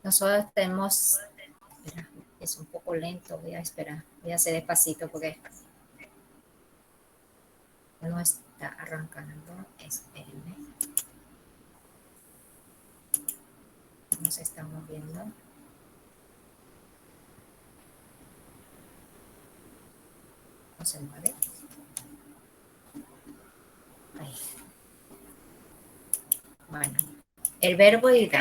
nosotros tenemos, espera, es un poco lento, voy a esperar, voy a hacer despacito porque no está arrancando, espérenme, no se está moviendo. No se mueve. Ahí. Bueno, el verbo ir,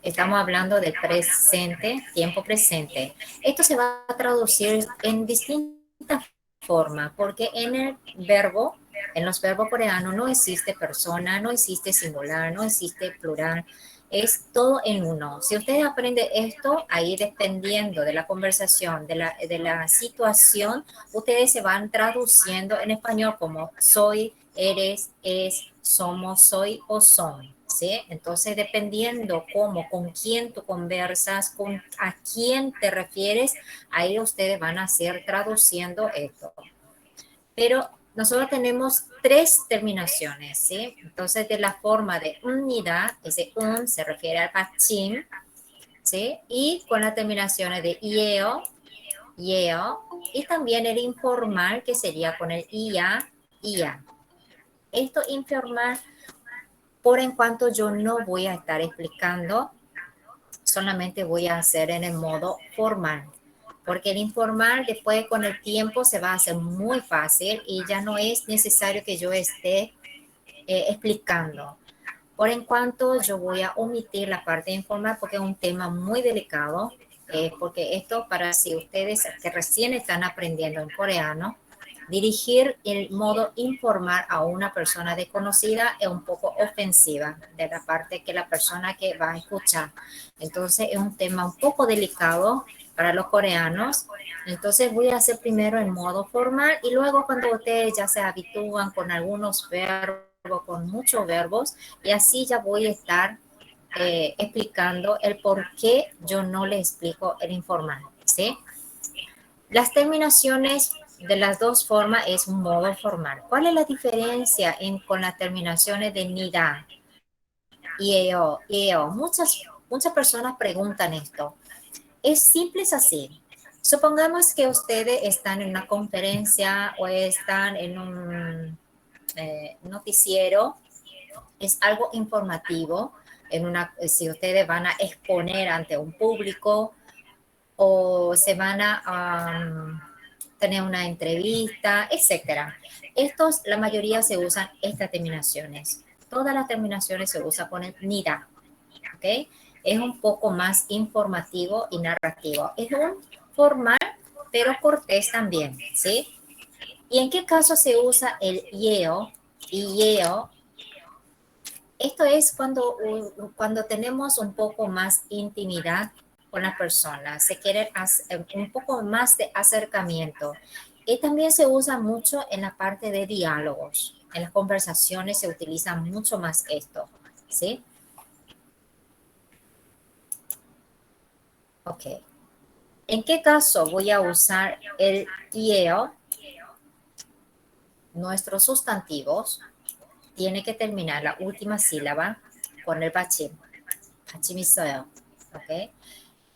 estamos hablando del presente, tiempo presente. Esto se va a traducir en distintas formas, porque en el verbo, en los verbos coreanos no existe persona, no existe singular, no existe plural, es todo en uno. Si ustedes aprenden esto, ahí dependiendo de la conversación, de la situación, ustedes se van traduciendo en español como soy, eres, es, somos, soy o son. ¿Sí? Entonces, dependiendo cómo, con quién tú conversas, con a quién te refieres, ahí ustedes van a hacer traduciendo esto. Pero nosotros tenemos tres terminaciones, ¿sí? Entonces, de la forma de unidad, ese un se refiere al pachín, ¿sí? Y con las terminaciones de ieo, yeo, y también el informal, que sería con el ia, ia. Esto informal, por en cuanto yo no voy a estar explicando, solamente voy a hacer en el modo formal, porque el informal después con el tiempo se va a hacer muy fácil y ya no es necesario que yo esté explicando. Por en cuanto yo voy a omitir la parte informal porque es un tema muy delicado, porque esto para si ustedes que recién están aprendiendo en coreano, dirigir el modo informal a una persona desconocida es un poco ofensiva de la parte que la persona que va a escuchar. Entonces es un tema un poco delicado para los coreanos. Entonces voy a hacer primero en modo formal y luego cuando ustedes ya se habitúan con algunos verbos, con muchos verbos, y así ya voy a estar explicando el por qué yo no le explico el informal, ¿sí? Las terminaciones de las dos formas es un modo formal. ¿Cuál es la diferencia con las terminaciones de nida y eo? Muchas personas preguntan esto. Es simple, es así. Supongamos que ustedes están en una conferencia o están en un noticiero, es algo informativo, si ustedes van a exponer ante un público o se van a tener una entrevista, etcétera. La mayoría se usan estas terminaciones. Todas las terminaciones se usan con el nida, ¿ok? Es un poco más informativo y narrativo. Es un formal, pero cortés también, ¿sí? ¿Y en qué caso se usa el yeo? Y yeo, esto es cuando tenemos un poco más intimidad con la persona, se quiere hacer un poco más de acercamiento. Y también se usa mucho en la parte de diálogos. En las conversaciones se utiliza mucho más esto, ¿sí? Ok. ¿En qué caso voy a usar el ieo? Nuestros sustantivos tiene que terminar la última sílaba con el bachim. Bachim 있어요. ¿Ok?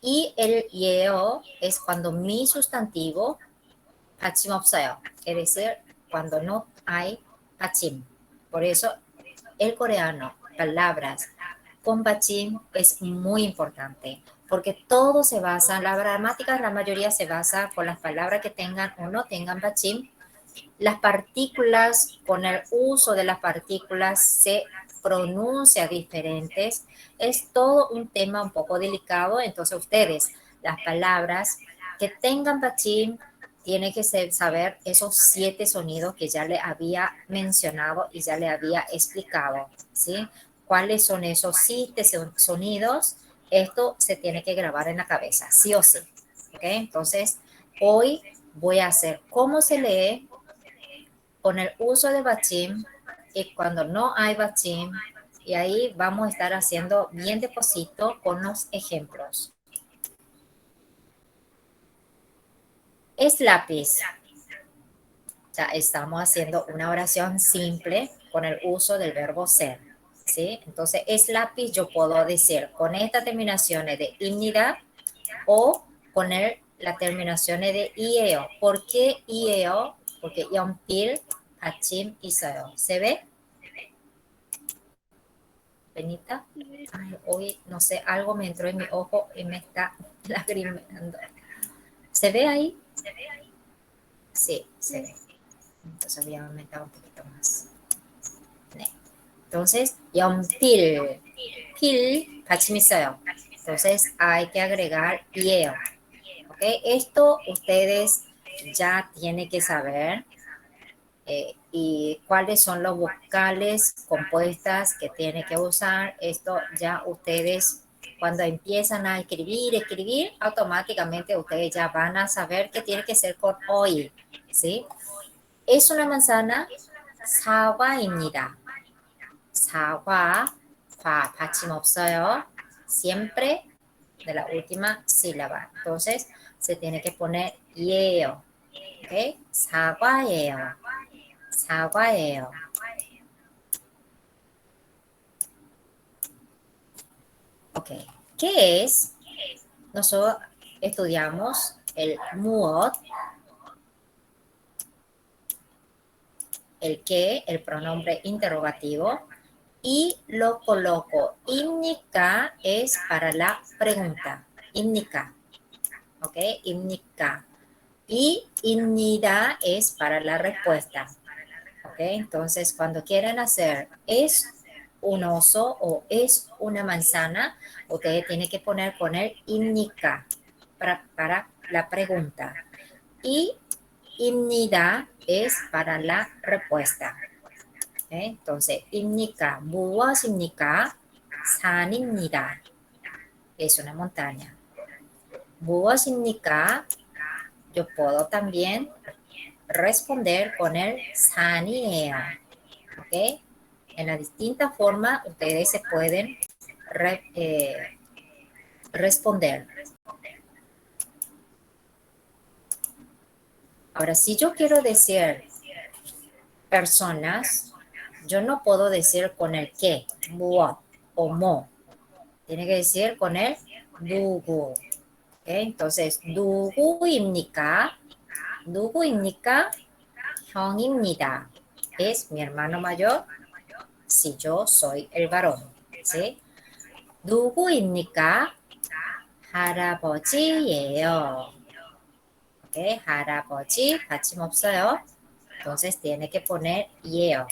Y el yeo es cuando mi sustantivo 받침 없어요. Es decir, cuando no hay 받침. Por eso el coreano, palabras con 받침 es muy importante, porque todo se basa, la gramática, la mayoría se basa con las palabras que tengan o no tengan 받침. Las partículas, con el uso de las partículas se pronuncia diferentes. Es todo un tema un poco delicado, entonces ustedes, las palabras que tengan bachín, tienen que saber esos 7 sonidos que ya le había mencionado y ya le había explicado, ¿sí? ¿Cuáles son esos 7 sonidos? Esto se tiene que grabar en la cabeza, sí o sí, ¿ok? Entonces, hoy voy a hacer cómo se lee con el uso de bachín y cuando no hay bachín, y ahí vamos a estar haciendo bien depósito con los ejemplos. Es lápiz. Ya estamos haciendo una oración simple con el uso del verbo ser. ¿sí? Entonces, es lápiz, yo puedo decir con estas terminaciones de 입니다 o poner las terminaciones de 이에요. ¿Por qué 이에요? Porque 연필 받침 있어요. ¿Se ve? Benita. Ay, hoy, no sé, algo me entró en mi ojo y me está lagrimando. ¿Se ve ahí? Sí, se ve. Entonces voy a aumentar un poquito más. 네. Entonces, 연필, 필 받침 있어요. Entonces hay que agregar 이에요. ¿Ok? Esto ustedes ya tienen que saber y cuáles son los vocales compuestas que tienen que usar. Esto ya ustedes cuando empiezan a escribir, automáticamente ustedes ya van a saber que tiene que ser con hoy, ¿sí? Es una manzana, 사과입니다. 사과, 과, 받침 없어요. Siempre de la última sílaba. Entonces, se tiene que poner 예요. ¿Ok? 사과예요. 사과예요. Ok. ¿Qué es? Nosotros estudiamos el muot, el qué, el pronombre interrogativo, y lo coloco. Indica es para la pregunta. Indica. ¿Ok? Indica. Y 입니다 es para la respuesta. ¿Ok? Entonces, cuando quieren hacer es un oso o es una manzana, ustedes tienen que poner 입니까 para la pregunta. Y 입니다 es para la respuesta. ¿Ok? Entonces, 입니까 무엇입니까? 산입니다. Es una montaña. 무엇입니까? Yo puedo también responder con el 산이에요. ¿Ok? En la distinta forma ustedes se pueden responder. Ahora, si yo quiero decir personas, yo no puedo decir con el que, what o mo. Tiene que decir con el 누구. ¿Okay? Entonces, 누구입니까? 누구입니까? 형입니다. Es mi hermano mayor si yo soy el varón. ¿Sí? 누구입니까? 할아버지예요. ¿Ok? 할아버지 받침 없어요. Entonces tiene que poner 예요.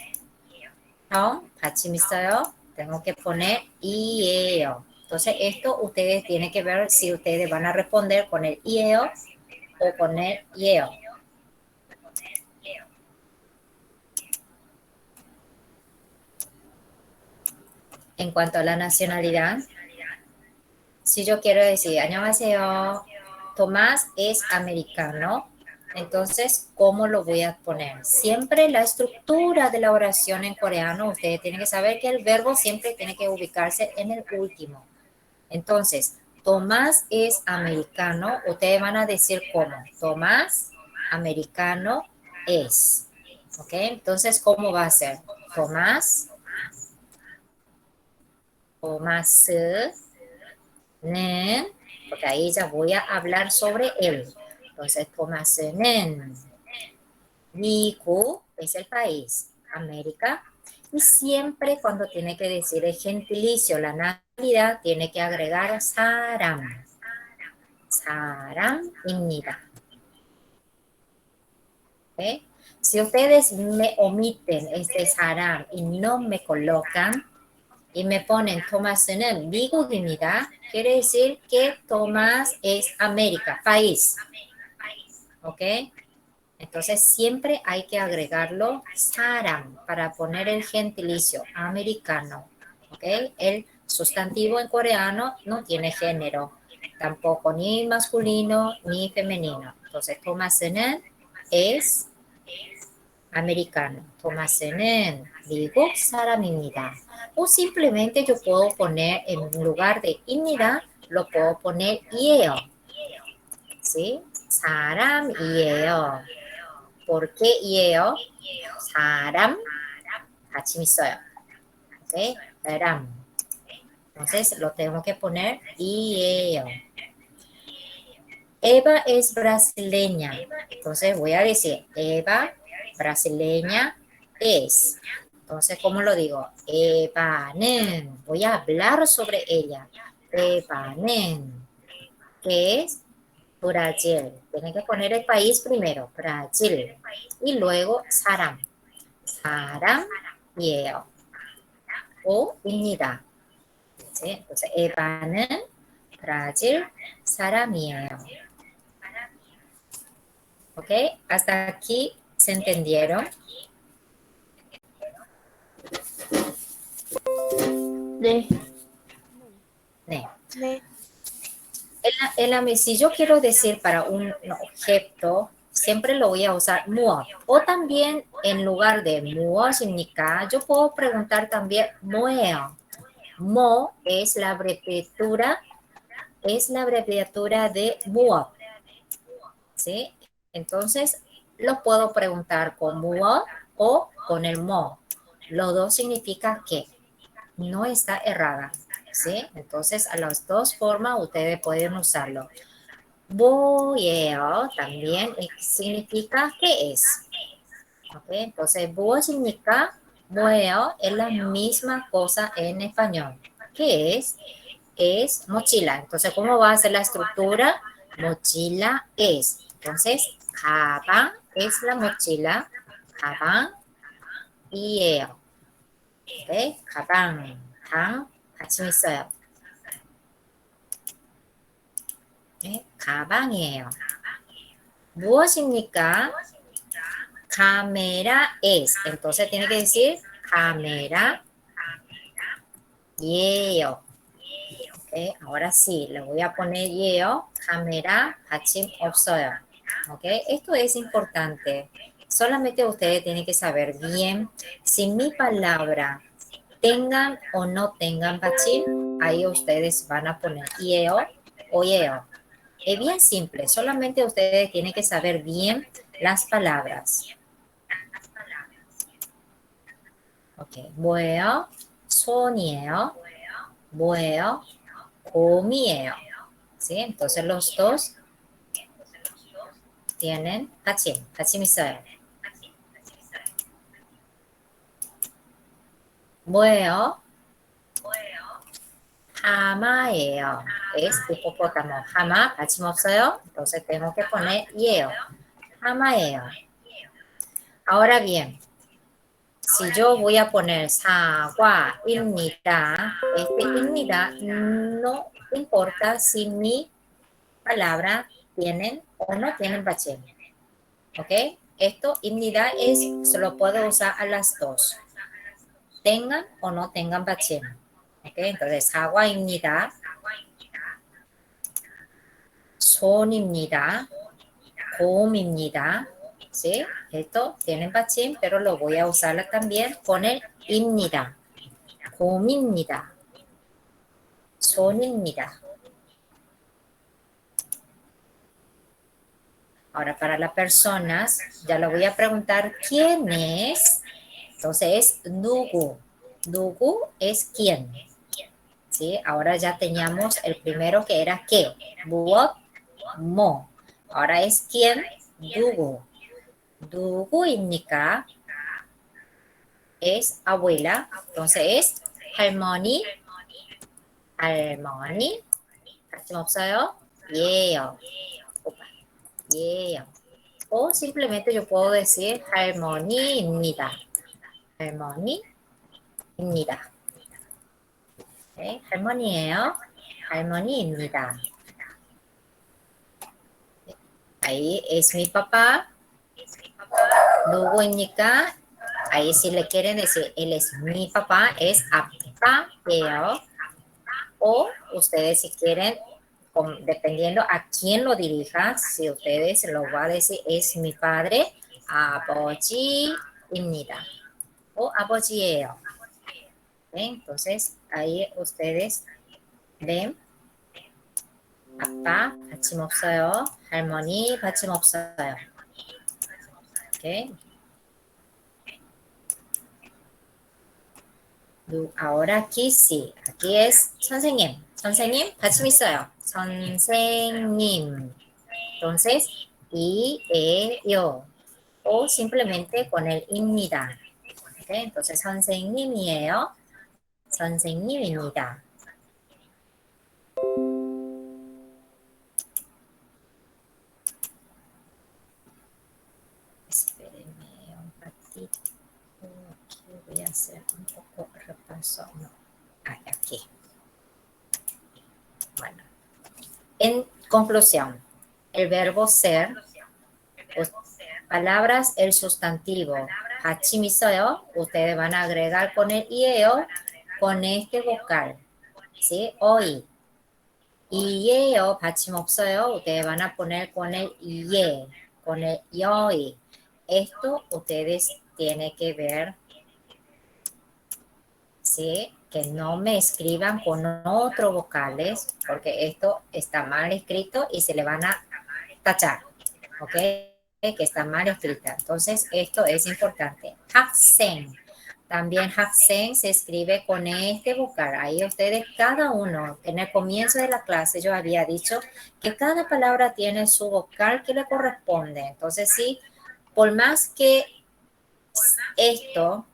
형 받침 있어요. Tengo que poner 이예요. Entonces esto ustedes tienen que ver si ustedes van a responder con el 이예요 o con el 예요. En cuanto a la nacionalidad, si yo quiero decir 안녕하세요, Tomás es americano, entonces, ¿cómo lo voy a poner? Siempre la estructura de la oración en coreano, ustedes tienen que saber que el verbo siempre tiene que ubicarse en el último. Entonces, Tomás es americano, ustedes van a decir cómo. Tomás, americano, es. ¿Ok? Entonces, ¿cómo va a ser? Tomás, Tomás은, porque ahí ya voy a hablar sobre él. Entonces, Tomás은, 미국 es el país, América. Y siempre cuando tiene que decir el gentilicio, la nacionalidad, tiene que agregar 사람. 사람입니다. ¿Okay? Si ustedes me omiten este 사람 y no me colocan y me ponen 토마스는 미국입니다, quiere decir que Tomás es América, país. ¿Ok? Entonces siempre hay que agregarlo 사람 para poner el gentilicio americano. ¿Ok? El sustantivo en coreano no tiene género, tampoco ni masculino ni femenino. Entonces 토마스는 es americano. 토마스는 미국 사람입니다. O simplemente yo puedo poner en lugar de 입니다, lo puedo poner 이에요. ¿Sí? 사람이에요. ¿Por qué 이에요? 사람 받침 있어요. ¿Okay? ram. Entonces lo tengo que poner ieo. Eva es brasileña. Entonces voy a decir, Eva brasileña es. Entonces, ¿cómo lo digo? Eva는. Voy a hablar sobre ella. Eva는. ¿Qué es? Brasil. Tienen que poner el país primero. Brasil. Y luego 사람. 사람이에요. O 입니다. ¿Sí? Entonces, 에바는 브라질 사람이에요. ¿Ok? Hasta aquí se entendieron. 네. 네. 네. Si yo quiero decir para un objeto, siempre lo voy a usar mu엇. O también en lugar de mu엇입니까, yo puedo preguntar también 뭐예요. Mo es la abreviatura de mu엇. ¿Sí? Entonces, lo puedo preguntar con mu엇 o con el mo. Los dos significa que no está errada. ¿Sí? Entonces, a las dos formas ustedes pueden usarlo. 뭐예요 también significa qué es. ¿Okay? Entonces, 무엇입니까? 뭐예요 es la misma cosa en español. ¿Qué es? Es mochila. Entonces, ¿cómo va a ser la estructura? Mochila es. Entonces, 가방 es la mochila. 가방이에요. ¿Okay? 가방, 방 같이 있어요. ¿Okay? 가방이에요. 무엇입니까? Cámara es. Entonces tiene que decir cámara. 예요. Okay, ahora sí, le voy a poner 예요. cámara 받침 없어요. Okay, esto es importante. Solamente ustedes tienen que saber bien si mi palabra tengan o no tengan 받침, ahí ustedes van a poner 예요 o 예요. Es bien simple, solamente ustedes tienen que saber bien las palabras. 오케이. 뭐예요? 손이에요. 뭐예요? 곰이에요. ¿Sí? Entonces los dos tienen 받침 있어요. 뭐예요? 하마예요. Es hipopótamo. 하마 받침 없어요. Entonces tengo que poner 예요. 하마예요. Ahora bien, si yo voy a poner 사과입니다, 입니다 no importa si mi palabra tienen o no tienen 받침. ¿Ok? Esto, 입니다, se lo puedo usar a las dos. Tengan o no tengan 받침. ¿Ok? Entonces, 사과입니다. 손입니다. 곰입니다. ¿Sí? Esto tienen 받침, pero lo voy a usar también con el 입니다. 곰입니다. 손입니다. Ahora, para las personas, ya lo voy a preguntar, ¿quién es? Entonces, es 누구. 누구 es quién. ¿Sí? Ahora ya teníamos el primero que era qué. 무엇, 뭐. Ahora es quién, 누구. 누구입니까? Es abuela. Entonces es 할머니. 할머니. 받침 없어요? 예요. 오빠. 예요. O simplemente yo puedo decir 할머니입니다. 할머니입니다. 네, 할머니예요. 할머니입니다. Ahí es mi papá. 누구입니까? Ahí si le quieren decir, él es mi papá, es 아빠예요. O ustedes si quieren, dependiendo a quién lo dirija, si ustedes lo va a decir, es mi padre, 아버지입니다. O 아버지예요. ¿Okay? Entonces, ahí ustedes ven, 아빠 받침 없어요. 할머니 받침 없어요. Okay? Ahora aquí sí. Aquí es 선생님. 선생님 받침 있어요. 선생님. Entonces, y, yo. O simplemente con el 입니다. ¿Okay? Entonces, 선생님이에요. 선생님입니다. Espérenme un ratito. Aquí voy a hacer un poco repaso. No. Aquí. Bueno. En conclusión, el verbo ser, pues, palabras, el sustantivo. 받침 있어요. Ustedes van a agregar con el ieo, con este vocal. ¿Sí? Hoy. 이에요, 받침 없어요. Ustedes van a poner con el ye, con el yoi. Esto ustedes tienen que ver, ¿sí? Que no me escriban con otros vocales, porque esto está mal escrito y se le van a tachar, ¿ok? Que está mal escrita. Entonces, esto es importante. 학생. También 학생 se escribe con este vocal. Ahí ustedes, cada uno, en el comienzo de la clase yo había dicho que cada palabra tiene su vocal que le corresponde. Entonces, sí, por más que esto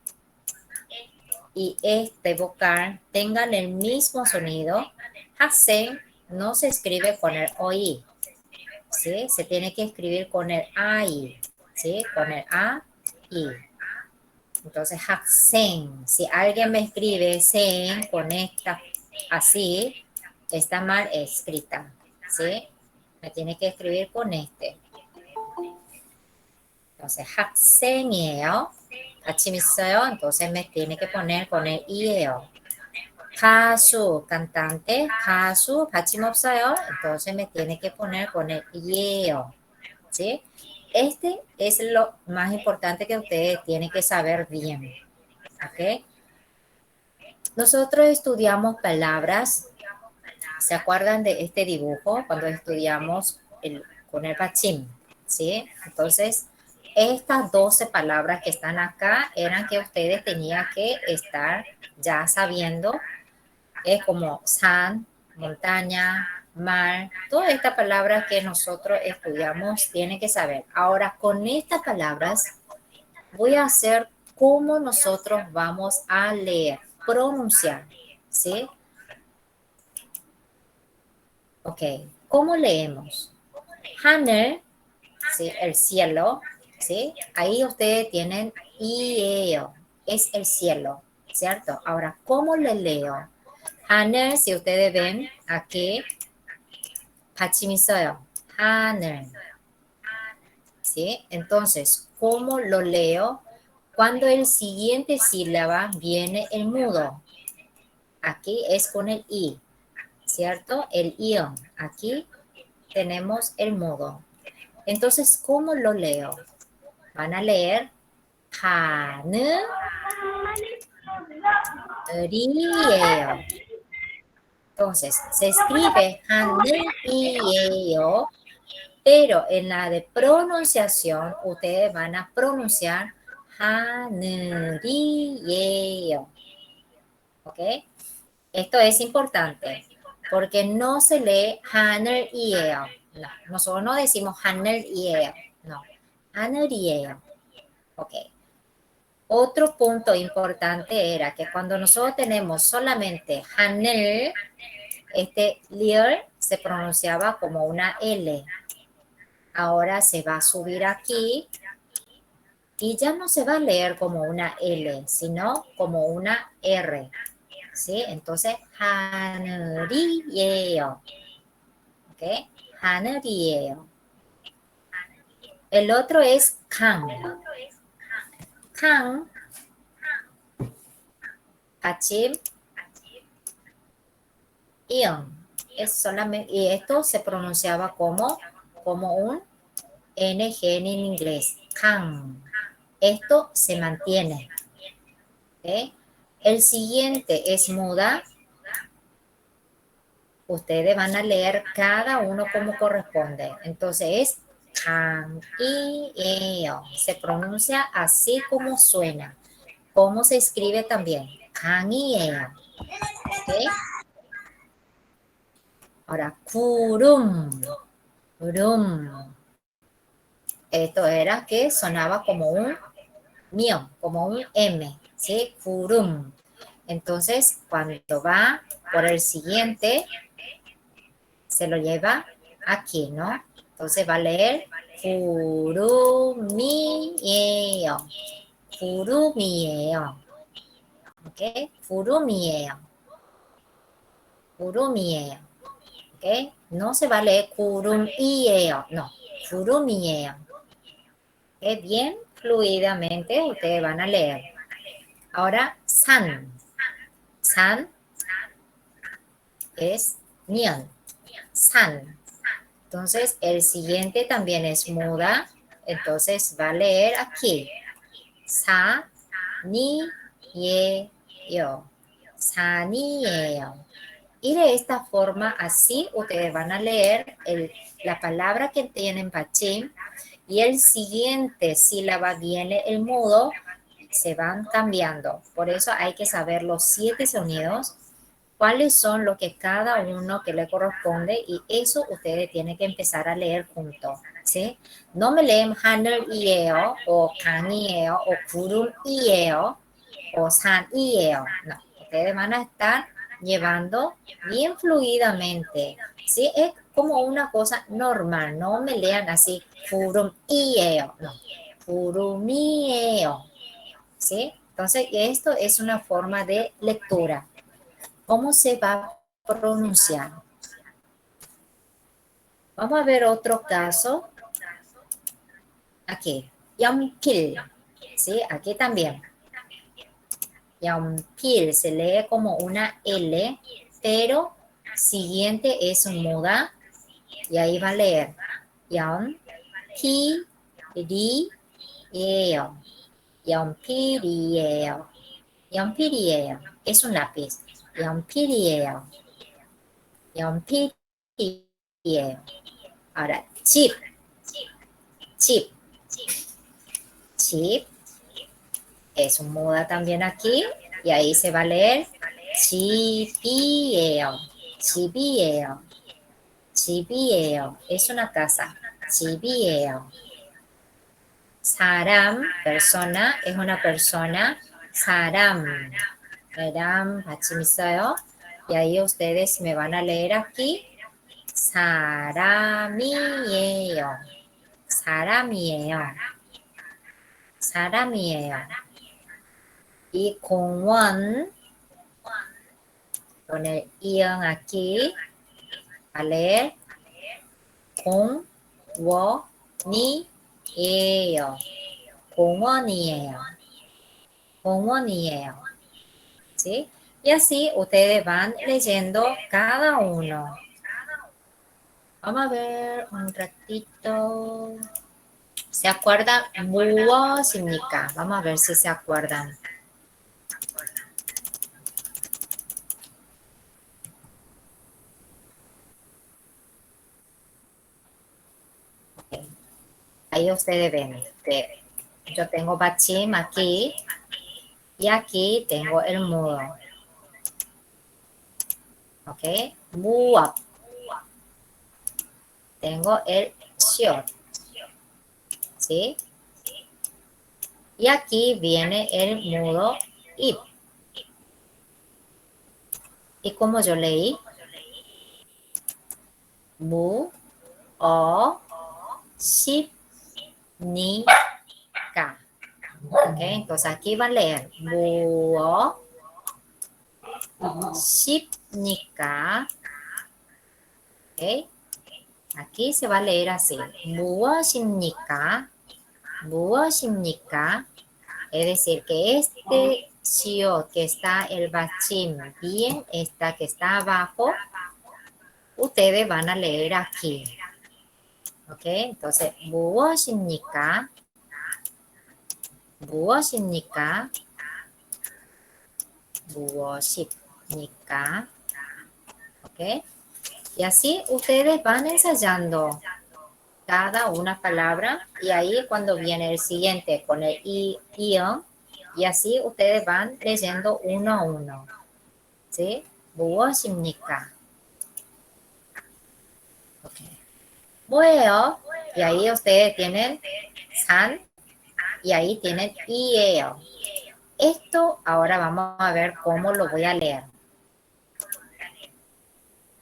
y este vocal tengan el mismo sonido, 학생 no se escribe con el OI, ¿sí? Se tiene que escribir con el AI, ¿sí? Con el A, I. Entonces, 학생, si alguien me escribe sen con esta así, está mal escrita, ¿sí? Me tiene que escribir con este. Entonces, 학생이에요. 받침 있어요. Entonces, me tiene que poner con el 이에요. 가수, cantante, 가수, 받침 없어요. Entonces, me tiene que poner con el 이에요. ¿Sí? Este es lo más importante que ustedes tienen que saber bien. ¿Ok? Nosotros estudiamos palabras. ¿Se acuerdan de este dibujo cuando estudiamos con el pachín? ¿Sí? Entonces, estas 12 palabras que están acá eran que ustedes tenían que estar ya sabiendo. Es como san, montaña, mar, todas estas palabras que nosotros estudiamos tienen que saber. Ahora, con estas palabras voy a hacer cómo nosotros vamos a leer, pronunciar, ¿sí? Ok, ¿cómo leemos? 하늘, ¿sí? El cielo, ¿sí? Ahí ustedes tienen ieo, es el cielo, ¿cierto? Ahora, ¿cómo le leo? 하늘, si ustedes ven aquí, 받침 있어요. 하늘, ¿sí? Entonces, ¿cómo lo leo? Cuando el siguiente sílaba viene el mudo. Aquí es con el i, ¿cierto? El ion. Aquí tenemos el mudo. Entonces, ¿cómo lo leo? Van a leer 하늘이에요. Entonces, se escribe 하늘이에요, pero en la de pronunciación, ustedes van a pronunciar 하늘이에요. ¿Ok? Esto es importante porque no se lee 하늘이에요. No, nosotros no decimos 하늘이에요. No, 하늘이에요. Ok. Otro punto importante era que cuando nosotros tenemos solamente 하늘, este lier se pronunciaba como una L. Ahora se va a subir aquí y ya no se va a leer como una L, sino como una R. ¿Sí? Entonces, 하늘이에요. ¿Ok? 하늘이에요. El otro es 강. 강, 받침, ion. Es solamente, y esto se pronunciaba como un NG en inglés. 강. Esto se mantiene. ¿Ok? El siguiente es muda. Ustedes van a leer cada uno como corresponde. Entonces es 강, 이, eo. Se pronuncia así como suena. ¿Cómo se escribe también? 강이에요. ¿Ok? Ahora, 구름. Gurum. Esto era que sonaba como un mío, como un M, ¿sí? Gurum. Entonces, cuando va por el siguiente, se lo lleva aquí, ¿no? Entonces va a leer 구름이에요. 구름이에요. ¿Ok? 구름이에요. 구름이에요. ¿Ok? No se va a leer 구름이에요. No, 구름이에요. ¿Ok? Bien fluidamente ustedes van a leer. Ahora, san. San es nian. San. Entonces, el siguiente también es muda. Entonces, va a leer aquí. Sa, ni, ye, yo. San이에요. Y de esta forma, así ustedes van a leer la palabra que tienen pachín y el siguiente sílaba viene el mudo, se van cambiando. Por eso hay que saber los 7 sonidos, cuáles son los que cada uno que le corresponde y eso ustedes tienen que empezar a leer juntos, ¿sí? No me leen 하늘이에요 o 강이에요 o 구름이에요 o 산이에요. No, ustedes van a estar llevando bien fluidamente, ¿sí? Es como una cosa normal, no me lean así, 구름이에요, no, 구름이에요, ¿sí? Entonces, esto es una forma de lectura. ¿Cómo se va a pronunciar? Vamos a ver otro caso. Aquí, 연필, ¿sí? Aquí también. 연필 se lee como una L, pero siguiente es muda y ahí va a leer 연필이에요. 연필이에요. 연필이에요. Es un lápiz. 연필이에요. 연필이에요. Ahora, chip. Chip. Chip es un muda también aquí y ahí se va a leer 집이에요. 집이에요. 집이에요. Es una casa. 집이에요. 사람, persona, es una persona. 사람. 사람, 받침 있어요. Y ahí ustedes me van a leer aquí. 사람이에요. 사람이에요. 사람이에요. Y 공원, con el ion aquí, a leer 공원이에요. 공원이에요. 공원이에요. ¿Sí? Y así ustedes van leyendo cada uno. Vamos a ver un ratito. ¿Se acuerdan? 무엇입니까? Vamos a ver si se acuerdan. Okay. Ahí ustedes ven que yo tengo bachim aquí y aquí tengo el mudo. ¿Ok? 무엇. Tengo el short. ¿Sí? Y aquí viene el mudo ip. Y como yo leí, 무엇입니까? ¿Ok? Entonces aquí va a leer 무엇입니까? ¿Ok? Aquí se va a leer así. 무엇입니까? 무엇입니까? Es decir, que este shiot que está el bachim bien, esta que está abajo, ustedes van a leer aquí. ¿Ok? Entonces, 무엇입니까? 무엇입니까? 무엇입니까? ¿Ok? Y así ustedes van ensayando cada una palabra y ahí cuando viene el siguiente con el ion, Y así ustedes van leyendo uno a uno. ¿Sí? 무엇입니까? Okay. 뭐예요? Y ahí ustedes tienen san y ahí tienen ieo. Esto ahora vamos a ver cómo lo voy a leer.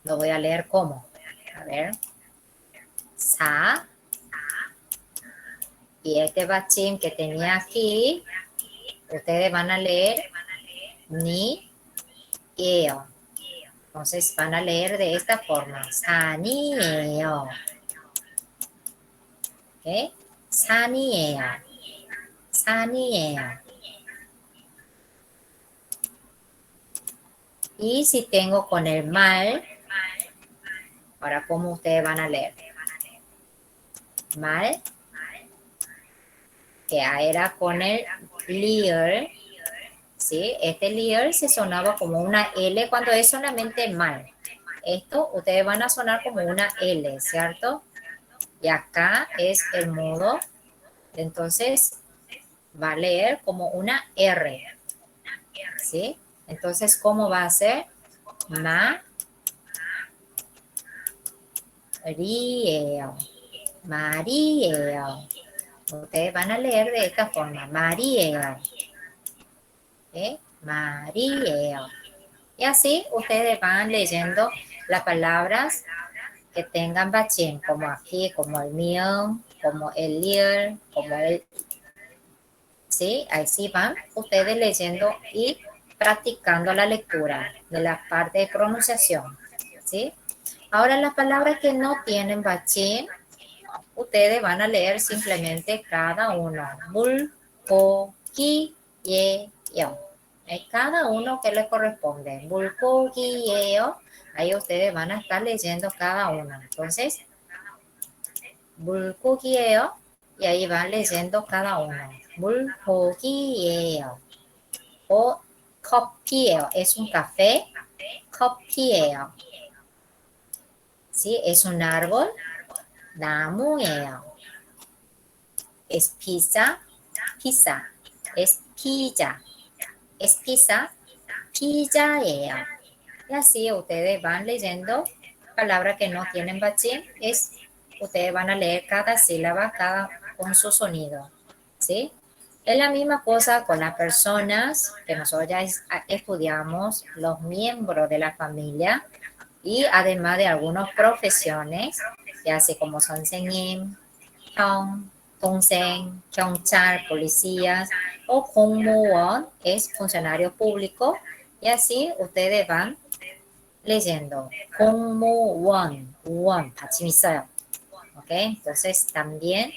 Lo voy a leer cómo. A ver. Sa. Y este bachín que tenía aquí, ustedes van a leer ni eo. Entonces van a leer de esta forma. Sanieo. ¿Ok? Sanieo. Sanieo. Y si tengo con el mal, ahora cómo ustedes van a leer. Mal, que era con el leer, ¿sí? Este leer se sonaba como una L cuando es solamente mal. Esto ustedes van a sonar como una L, ¿cierto? Y acá es el modo, entonces va a leer como una R, ¿sí? Entonces, ¿cómo va a ser? Marieo, Marieo. Ustedes van a leer de esta forma, Marieo, ¿eh? Marieo. Y así ustedes van leyendo las palabras que tengan bachín, como aquí, como el mío, como el líder, como el... ¿Sí? Así van ustedes leyendo y practicando la lectura de la parte de pronunciación, ¿sí? Ahora las palabras que no tienen bachín, ustedes van a leer simplemente cada uno. Bul, po, ki, ye, yo. Cada uno que le corresponde. Bul, po, ki, ye, yo. Ahí ustedes van a estar leyendo cada uno. Entonces, bul, po, ki, ye, yo. Y ahí van leyendo cada uno. Bul, po, ki, ye, yo. O copieo es un café. Copieo. ¿Sí? Es un árbol. 나무예요. Es pizza, pizza. Es pizza. Es pizza, pizza예요. Y así ustedes van leyendo palabras que no tienen bachín. Ustedes van a leer cada sílaba, cada con su sonido. ¿Sí? Es la misma cosa con las personas que nosotros ya estudiamos, los miembros de la familia y además de algunas profesiones, ya así como son señim, 형, 동생, 경찰, policías o 공무원 es funcionario público y así ustedes van leyendo 공무원, 원 받침 있어요. ¿Ok? Entonces también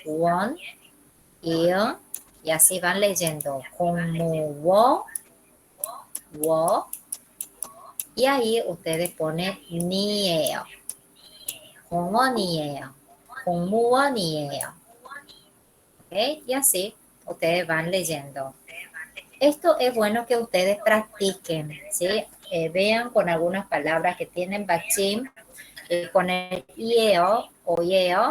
원, 일 y así van leyendo 공무원, 워 y ahí ustedes ponen 니예요. 공원이에요. 공무원이에요. ¿Ok? Y así ustedes van leyendo. Esto es bueno que ustedes practiquen, ¿sí? Vean con algunas palabras que tienen bachín, con el ieo o yeo,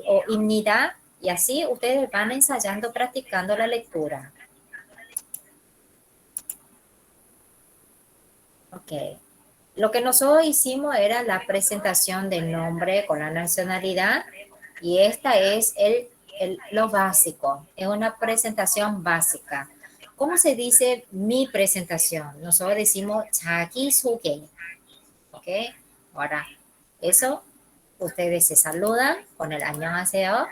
o imnida, y así ustedes van ensayando, practicando la lectura. Ok. Lo que nosotros hicimos era la presentación del nombre con la nacionalidad y esta es lo básico, es una presentación básica. ¿Cómo se dice mi presentación? Nosotros decimos 자기소개, ¿ok? Ahora, eso, ustedes se saludan con el 안녕하세요,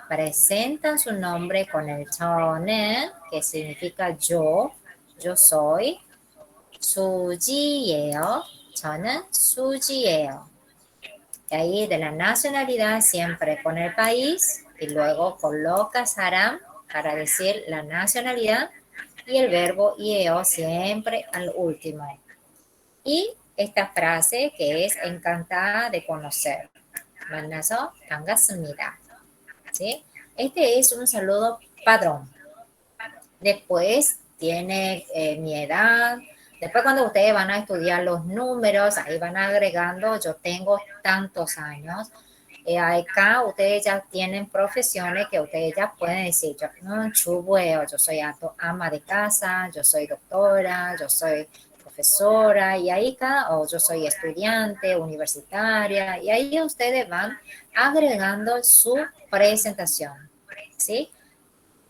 presentan su nombre con el 저는, que significa yo soy, 수지예요. 저는 수지예요. Y ahí de la nacionalidad siempre con el país y luego coloca saram para decir la nacionalidad y el verbo ieo siempre al último. Y esta frase que es encantada de conocer. 만나서 반갑습니다. ¿Sí? Este es un saludo padrón. Después tiene mi edad. Después cuando ustedes van a estudiar los números, ahí van agregando, yo tengo tantos años. Acá ustedes ya tienen profesiones que ustedes ya pueden decir, yo no, chubueo, yo soy ama de casa, yo soy doctora, yo soy profesora, y ahí o yo soy estudiante, universitaria, y ahí ustedes van agregando su presentación, ¿sí?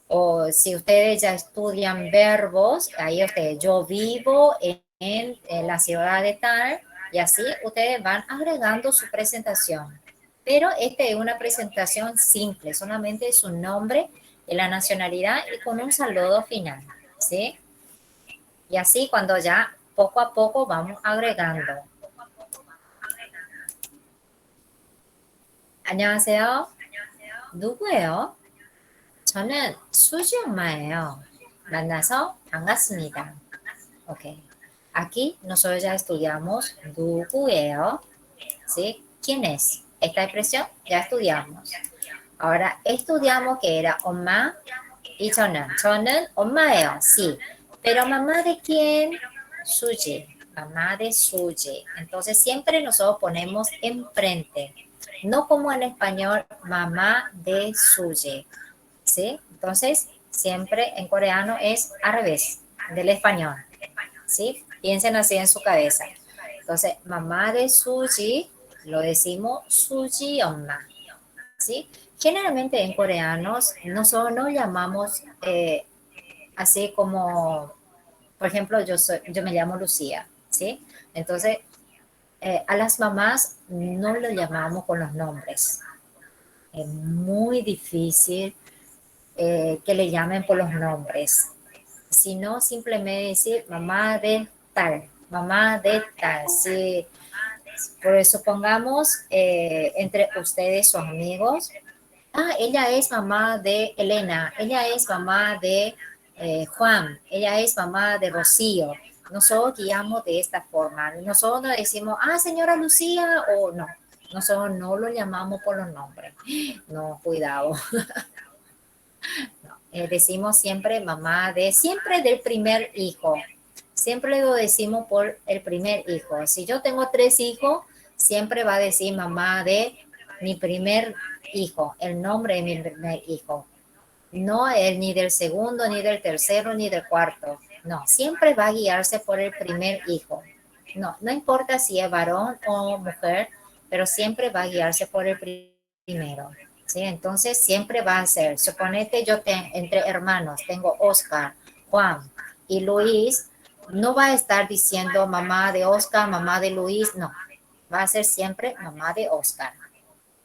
O si ustedes ya estudian verbos, ahí ustedes, yo vivo en la ciudad de tal, y así ustedes van agregando su presentación. Pero esta es una presentación simple, solamente su nombre y la nacionalidad y con un saludo final, ¿sí? Y así cuando ya poco a poco vamos agregando. 안녕하세요. 누구예요? 저는 수지 엄마예요. 만나서 반갑습니다. Ok. Aquí nosotros ya estudiamos 누구예요, ¿sí? ¿Quién es? Esta expresión ya estudiamos. Ahora estudiamos que era 엄마 y 저는. 저는 엄마예요, sí. Pero mamá de quién? Suji. Mamá de Suji. Entonces siempre nosotros ponemos enfrente. No como en español, mamá de Suji. ¿Sí? Entonces siempre en coreano es al revés del español. ¿Sí? Piensen así en su cabeza. Entonces, mamá de Suji, lo decimos Suji 엄마, ¿sí? Generalmente en coreanos nosotros no llamamos así como, por ejemplo, yo me llamo Lucía, ¿sí? Entonces, a las mamás no lo llamamos con los nombres. Es muy difícil que le llamen por los nombres, sino simplemente decir mamá de tal. Si, por eso pongamos entre ustedes sus amigos, ella es mamá de Elena, ella es mamá de Juan, ella es mamá de Rocío. Nosotros guiamos de esta forma. Nosotros no decimos, señora Lucía, o no. Nosotros no lo llamamos por los nombres. No, cuidado. Decimos siempre mamá de, siempre del primer hijo. Siempre lo decimos por el primer hijo. Si yo tengo 3 hijos, siempre va a decir mamá de mi primer hijo, el nombre de mi primer hijo. No el ni del segundo, ni del tercero, ni del cuarto. No, siempre va a guiarse por el primer hijo. No, no importa si es varón o mujer, pero siempre va a guiarse por el primero. ¿Sí? Entonces siempre va a ser, suponete entre hermanos tengo Oscar, Juan y Luis, no va a estar diciendo mamá de Oscar, mamá de Luis, no, va a ser siempre mamá de Oscar,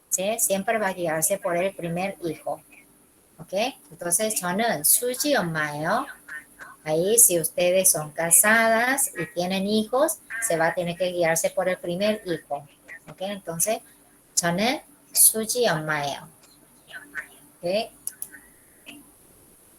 ¿sí? Siempre va a guiarse por el primer hijo, ¿ok? Entonces 저는 수지 엄마예요. Ahí si ustedes son casadas y tienen hijos, se va a tener que guiarse por el primer hijo, ¿ok? Entonces 저는 수지 엄마예요. ¿Okay?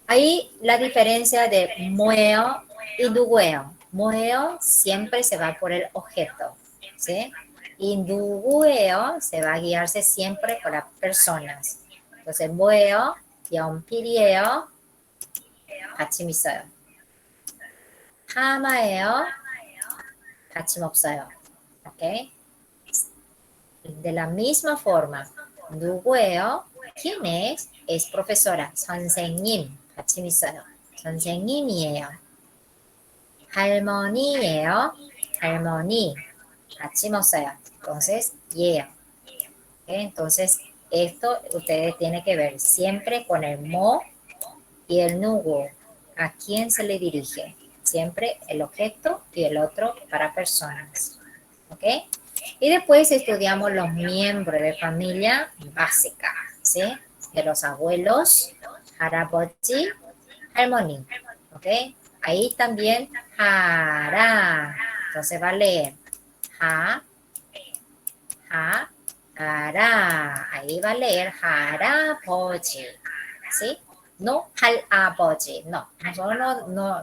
Ahí la diferencia de mueo y 누구예요. Mueo siempre se va por el objeto, ¿sí? Y 누구예요 se va a guiarse siempre por las personas. Entonces, 뭐예요, 연필이에요, 받침 있어요. 하마예요, 받침 없어요. ¿Ok? De la misma forma, 누구예요? ¿Quién es? Es profesora, 선생님. 받침 있어요. 선생님이에요. 할머니예요. 할머니. 받침 없어요. Entonces, yeah. ¿Okay? Entonces, esto ustedes tienen que ver siempre con el mo y el nugu. ¿A quién se le dirige? Siempre el objeto y el otro para personas. ¿Ok? Y después estudiamos los miembros de familia básica, ¿sí? De los abuelos, 할아버지, 할머니, ¿ok? Ahí también hará, entonces va a leer hará, ahí va a leer 할아버지, ¿sí? No 할아버지, no,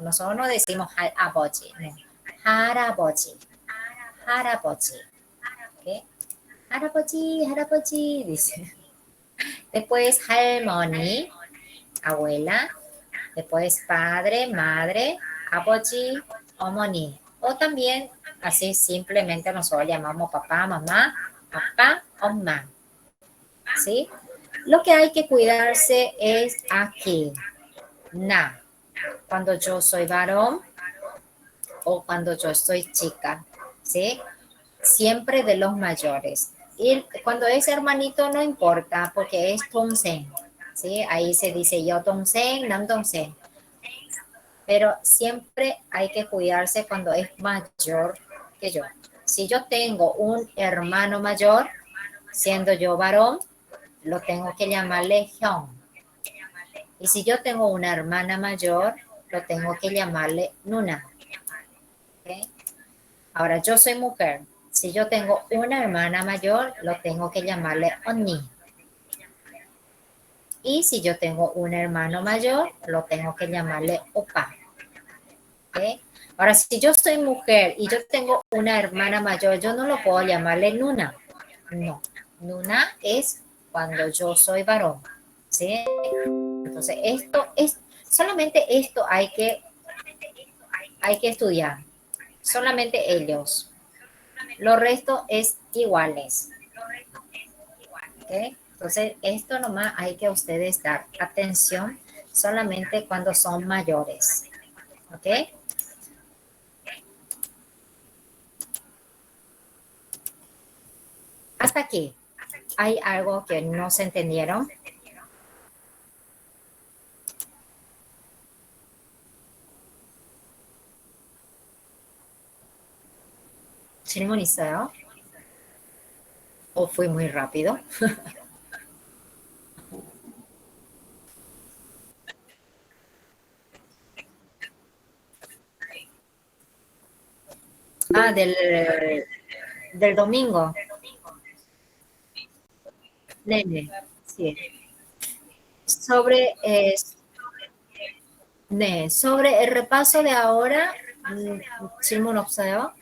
nosotros no decimos 할아버지, no, 할아버지, 할아버지, ¿ok? 할아버지, dice. Después 할머니, abuela. Después padre, madre, 아버지, 어머니. O también, así simplemente nosotros llamamos papá, mamá, 엄마. ¿sí? Lo que hay que cuidarse es aquí, na, cuando yo soy varón o cuando yo soy chica, ¿sí? Siempre de los mayores. Y cuando es hermanito no importa porque es 동생, ¿sí? Ahí se dice yo 동생, nam 동생. Pero siempre hay que cuidarse cuando es mayor que yo. Si yo tengo un hermano mayor, siendo yo varón, lo tengo que llamarle 형. Y si yo tengo una hermana mayor, lo tengo que llamarle 누나. ¿Okay? Ahora, yo soy mujer. Si yo tengo una hermana mayor, lo tengo que llamarle 언니. Y si yo tengo un hermano mayor, lo tengo que llamarle opa. ¿Okay? Ahora, si yo soy mujer y yo tengo una hermana mayor, yo no lo puedo llamarle Nuna. No. Nuna es cuando yo soy varón. ¿Sí? Entonces, solamente esto hay que estudiar. Solamente ellos. Lo resto es iguales. ¿Okay? Entonces, esto nomás hay que ustedes dar atención solamente cuando son mayores. ¿Ok? Hasta aquí. ¿Hay algo que no se entendieron? 질문 있어요? ¿O fui muy rápido? Ah, del domingo. Nene, sí. Sobre, sobre el repaso de ahora, 질문 없어요?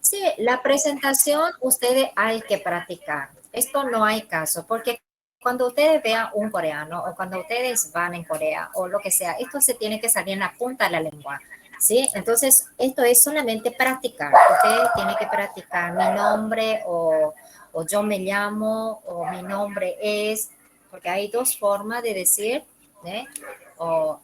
Sí, la presentación ustedes hay que practicar. Esto no hay caso, porque cuando ustedes vean un coreano o cuando ustedes van en Corea o lo que sea, esto se tiene que salir en la punta de la lengua. ¿Sí? Entonces, esto es solamente practicar. Ustedes tienen que practicar mi nombre o yo me llamo o mi nombre es, porque hay dos formas de decir, ¿eh? O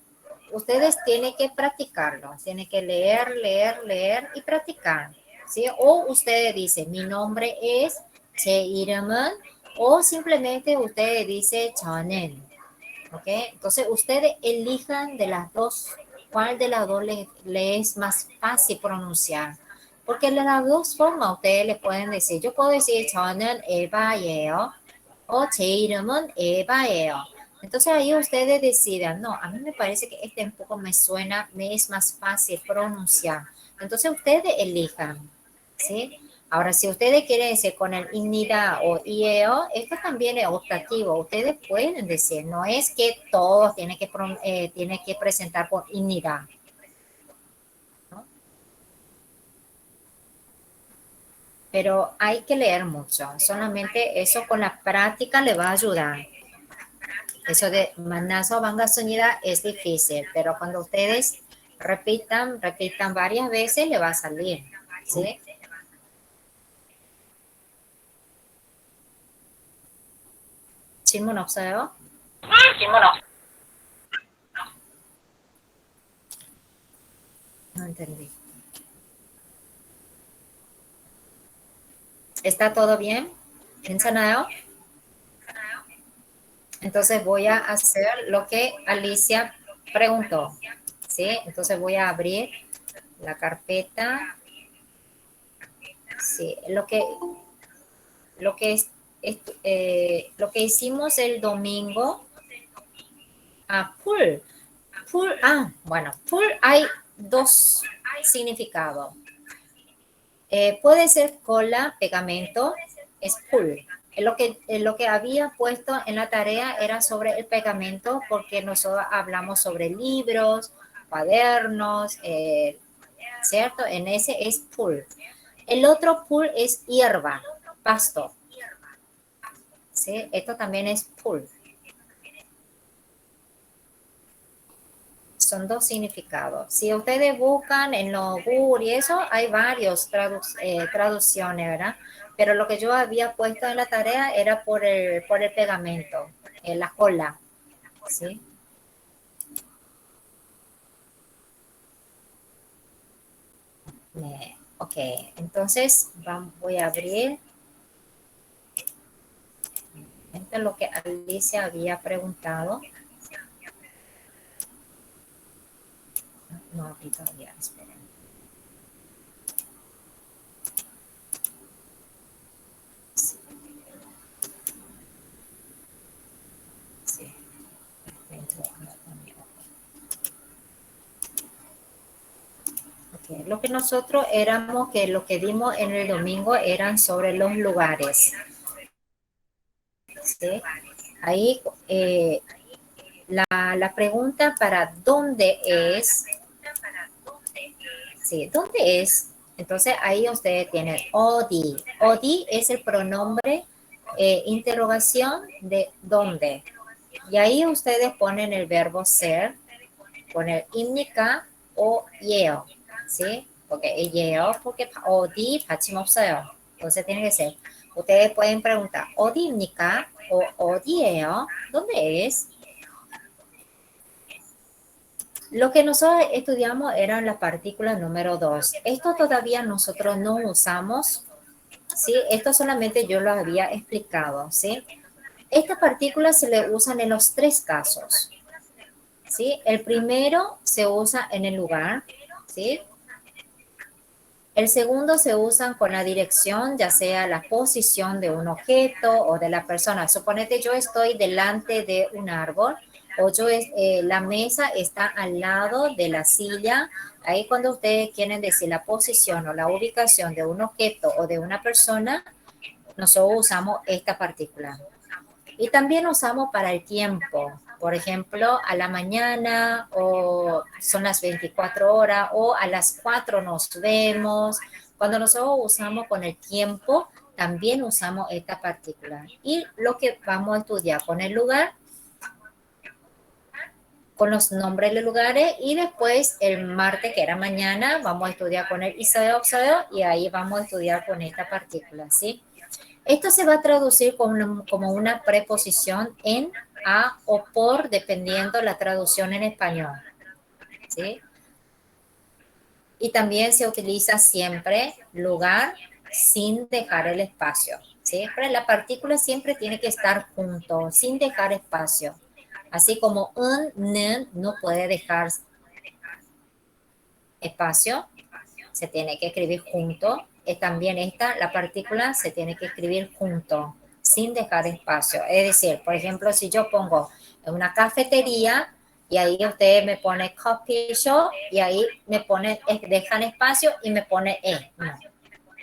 ustedes tienen que practicarlo, tienen que leer, leer, leer y practicar. ¿Sí? O ustedes dicen, mi nombre es 제 이름은, o simplemente ustedes dicen 저는. ¿Ok? Entonces ustedes elijan de las dos, cuál de las dos le es más fácil pronunciar. Porque de las dos formas ustedes le pueden decir, yo puedo decir 저는 에바예요 o 제 이름은 에바예요. Entonces ahí ustedes decidan, no, a mí me parece que este un poco me suena, me es más fácil pronunciar. Entonces ustedes elijan, ¿sí? Ahora, si ustedes quieren decir con el INIDA o IEO, esto también es optativo. Ustedes pueden decir, no es que todos tienen que presentar con INIDA, ¿no? Pero hay que leer mucho. Solamente eso con la práctica le va a ayudar. Eso de mandazo banga sonida es difícil, pero cuando ustedes repitan varias veces, le va a salir, ¿sí? 질문 없어요? No entendí. ¿Está todo bien? ¿괜찮아요? Entonces voy a hacer lo que Alicia preguntó, ¿sí? Entonces voy a abrir la carpeta, sí, lo que hicimos el domingo, pool, bueno, pool hay dos significados. Puede ser cola, pegamento, es pool. Lo que había puesto en la tarea era sobre el pegamento porque nosotros hablamos sobre libros, cuadernos, ¿cierto? En ese es pool. El otro pool es hierba, pasto. ¿Sí? Esto también es pool. son dos significados. Si ustedes buscan en los Google y eso, hay varios traducciones, ¿verdad? Pero lo que yo había puesto en la tarea era por el pegamento, la cola, ¿sí? Ok, entonces voy a abrir. Esto es lo que Alicia había preguntado. No abrí todavía, esperen. Sí, sí. Okay. Lo que nosotros éramos, que lo que dimos en el domingo eran sobre los lugares. ¿Sí? Ahí la pregunta para dónde es, sí, ¿dónde es? Entonces ahí ustedes tienen Odi. Odi es el pronombre interrogación de dónde. Y ahí ustedes ponen el verbo ser, poner indica o yeo, ¿sí? Porque yeo, porque odi 받침없어요. Entonces tiene que ser. Ustedes pueden preguntar 어디입니까? O 어디예요? ¿Dónde es? Lo que nosotros estudiamos eran la partícula número 2. Esto todavía nosotros no usamos, ¿sí? Esto solamente yo lo había explicado, ¿sí? Estas partículas se le usan en los tres casos, ¿sí? El primero se usa en el lugar, ¿sí? El segundo se usa con la dirección, ya sea la posición de un objeto o de la persona. Suponete yo estoy delante de un árbol o la mesa está al lado de la silla. Ahí cuando ustedes quieren decir la posición o la ubicación de un objeto o de una persona, nosotros usamos esta partícula. Y también usamos para el tiempo. Por ejemplo, a la mañana o son las 24 horas o a las 4 nos vemos. Cuando nosotros usamos con el tiempo, también usamos esta partícula. Y lo que vamos a estudiar con el lugar, con los nombres de lugares y después el martes, que era mañana, vamos a estudiar con el iseo y ahí vamos a estudiar con esta partícula, ¿sí? Esto se va a traducir como una preposición en, a o por, dependiendo la traducción en español, ¿sí? Y también se utiliza siempre lugar sin dejar el espacio, ¿sí? Pero la partícula siempre tiene que estar junto, sin dejar espacio. Así como un, no puede dejar espacio, se tiene que escribir junto. También la partícula se tiene que escribir junto, sin dejar espacio. Es decir, por ejemplo, si yo pongo en una cafetería y ahí usted me pone coffee shop y ahí me pone, dejan espacio y me pone no.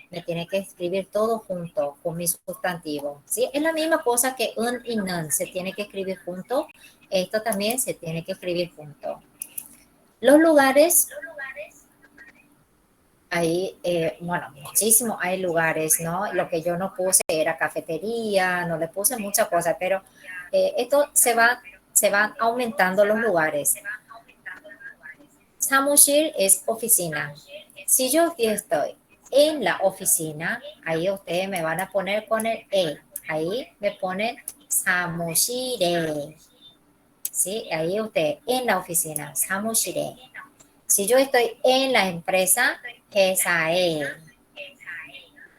Me tiene que escribir todo junto con mi sustantivo. ¿Sí? Es la misma cosa que un y non, se tiene que escribir junto. Esto también se tiene que escribir junto. Los lugares, ahí, bueno, muchísimo hay lugares, ¿no? Lo que yo no puse era cafetería, no le puse muchas cosas, pero esto se van aumentando los lugares. 사무실 es oficina. Si yo aquí estoy en la oficina, ahí ustedes me van a poner con el E. Ahí me ponen 사무실에. ¿Sí? Ahí usted en la oficina, 사무실에. Si yo estoy en la empresa, 회사에.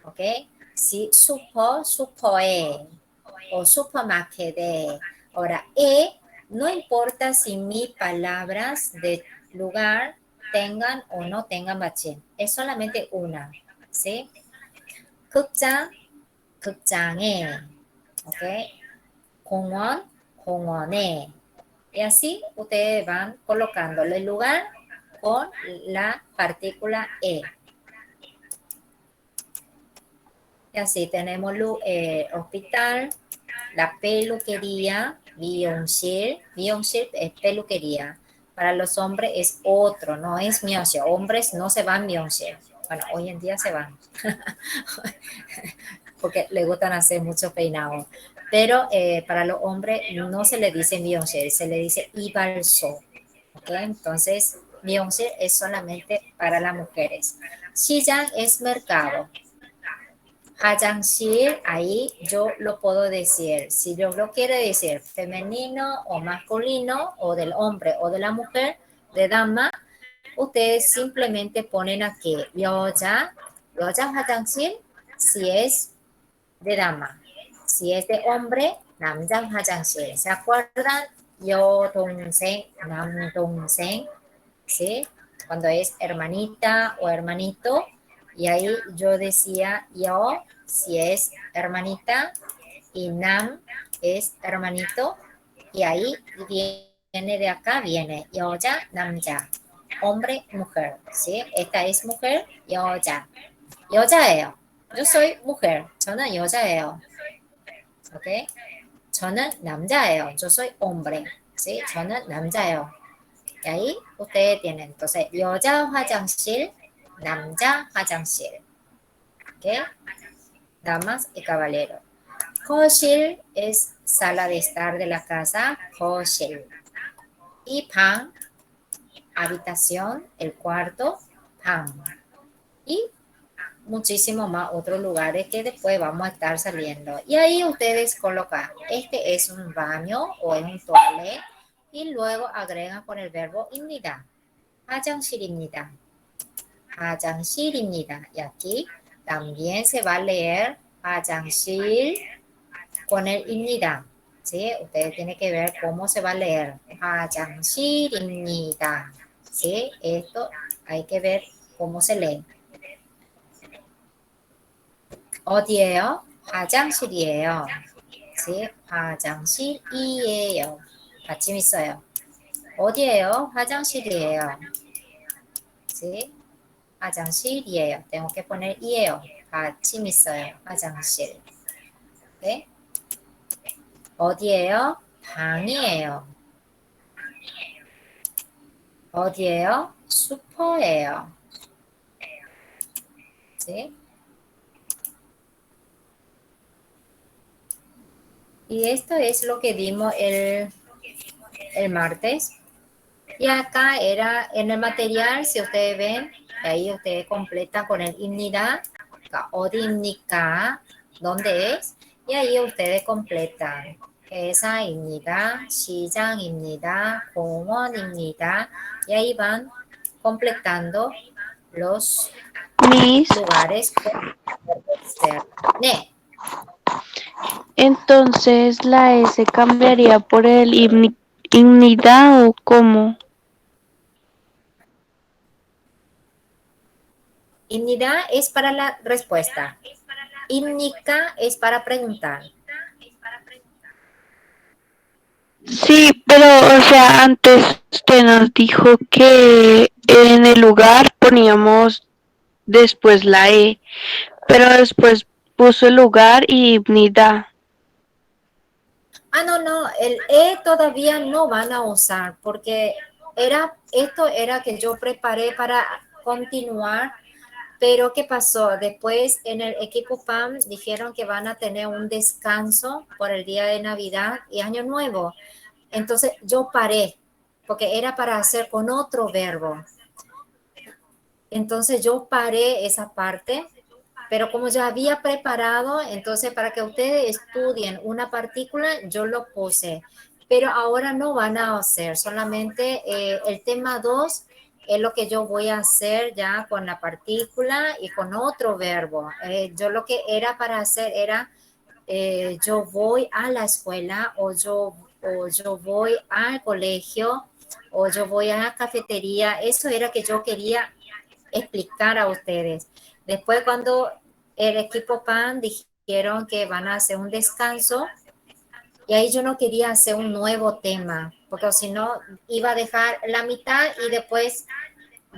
¿Ok? Si 슈퍼에. O supermarket. Ahora, no importa si mis palabras de lugar tengan o no tengan bachín. Es solamente una. ¿Sí? 극장, 극장에. ¿Ok? 공원, 공원에. Y así ustedes van colocando el lugar con la partícula E. Y así tenemos hospital, la peluquería, 미용실. 미용실 es peluquería. Para los hombres es otro, no es mi용실. Hombres no se van mi용실. Bueno, hoy en día se van. Porque le gustan hacer muchos peinados. Pero para los hombres no se le dice mi용실, se le dice 이발소. ¿Ok? ¿ok? Entonces, Myeongsil es solamente para las mujeres. Shijang es mercado. 화장실, ahí yo lo puedo decir. Si yo lo quiero decir femenino o masculino, o del hombre o de la mujer, de dama, ustedes simplemente ponen aquí 여자 화장실, si es de dama. Si es de hombre, 남자 화장실. ¿Se acuerdan? 여동생, 남동생, ¿sí? Cuando es hermanita o hermanito, y ahí yo decía yo, si es hermanita, y nam es hermanito, y ahí viene de acá, viene 여자, 남자, hombre, mujer, ¿sí? Esta es mujer, 여자, 여자예요. Yo soy mujer, 저는 여자예요. ¿Ok? 저는 남자예요. Yo soy hombre, ¿sí? 저는 남자예요. Y ahí ustedes tienen, entonces, 여자 화장실, 남자 화장실. ¿Ok? Damas y caballeros. 거실 es sala de estar de la casa, 거실. Y 방, habitación, el cuarto, 방. Y muchísimo más otros lugares que después vamos a estar saliendo. Y ahí ustedes colocan, este es un baño o es un toilet, y luego agregan con el verbo 입니다. 화장실입니다. 화장실입니다. Y aquí también se va a leer 화장실 con el 입니다. ¿Sí? Ustedes tienen que ver cómo se va a leer. 화장실입니다. ¿Sí? Esto hay que ver cómo se lee. 어디예요? 화장실이에요. ¿Sí? 화장실이에요. 받침 있어요. 어디예요? 화장실이에요. ¿Sí? 화장실이에요. Tengo que poner 이에요. 받침 있어요. 화장실. ¿Okay? 어디예요? 방이에요. 어디예요? 슈퍼예요. ¿Sí? Y esto es lo que dimos el martes. Y acá era en el material, si ustedes ven, ahí ustedes completan con el 입니다, 어디입니까, ¿dónde es? Y ahí ustedes completan 회사입니다, 시장입니다, 공원입니다. Y ahí van completando los Miss, lugares con ser. 네, entonces la S cambiaría por el imnida o cómo. 입니다 es para la respuesta. 입니까 es para preguntar. Sí, pero o sea, antes usted nos dijo que en el lugar poníamos después la E, pero después puso el lugar y imnida. No, el E todavía no van a usar porque esto era que yo preparé para continuar, pero ¿qué pasó? Después en el equipo PAM dijeron que van a tener un descanso por el día de Navidad y Año Nuevo. Entonces yo paré porque era para hacer con otro verbo. Entonces yo paré esa parte, pero como ya había preparado, entonces para que ustedes estudien una partícula, yo lo puse. Pero ahora no van a hacer, solamente el tema 2 es lo que yo voy a hacer ya con la partícula y con otro verbo. Yo lo que era para hacer era, yo voy a la escuela o yo voy al colegio o yo voy a la cafetería. Eso era que yo quería explicar a ustedes. Después cuando el equipo PAN dijeron que van a hacer un descanso, y ahí yo no quería hacer un nuevo tema, porque si no iba a dejar la mitad y después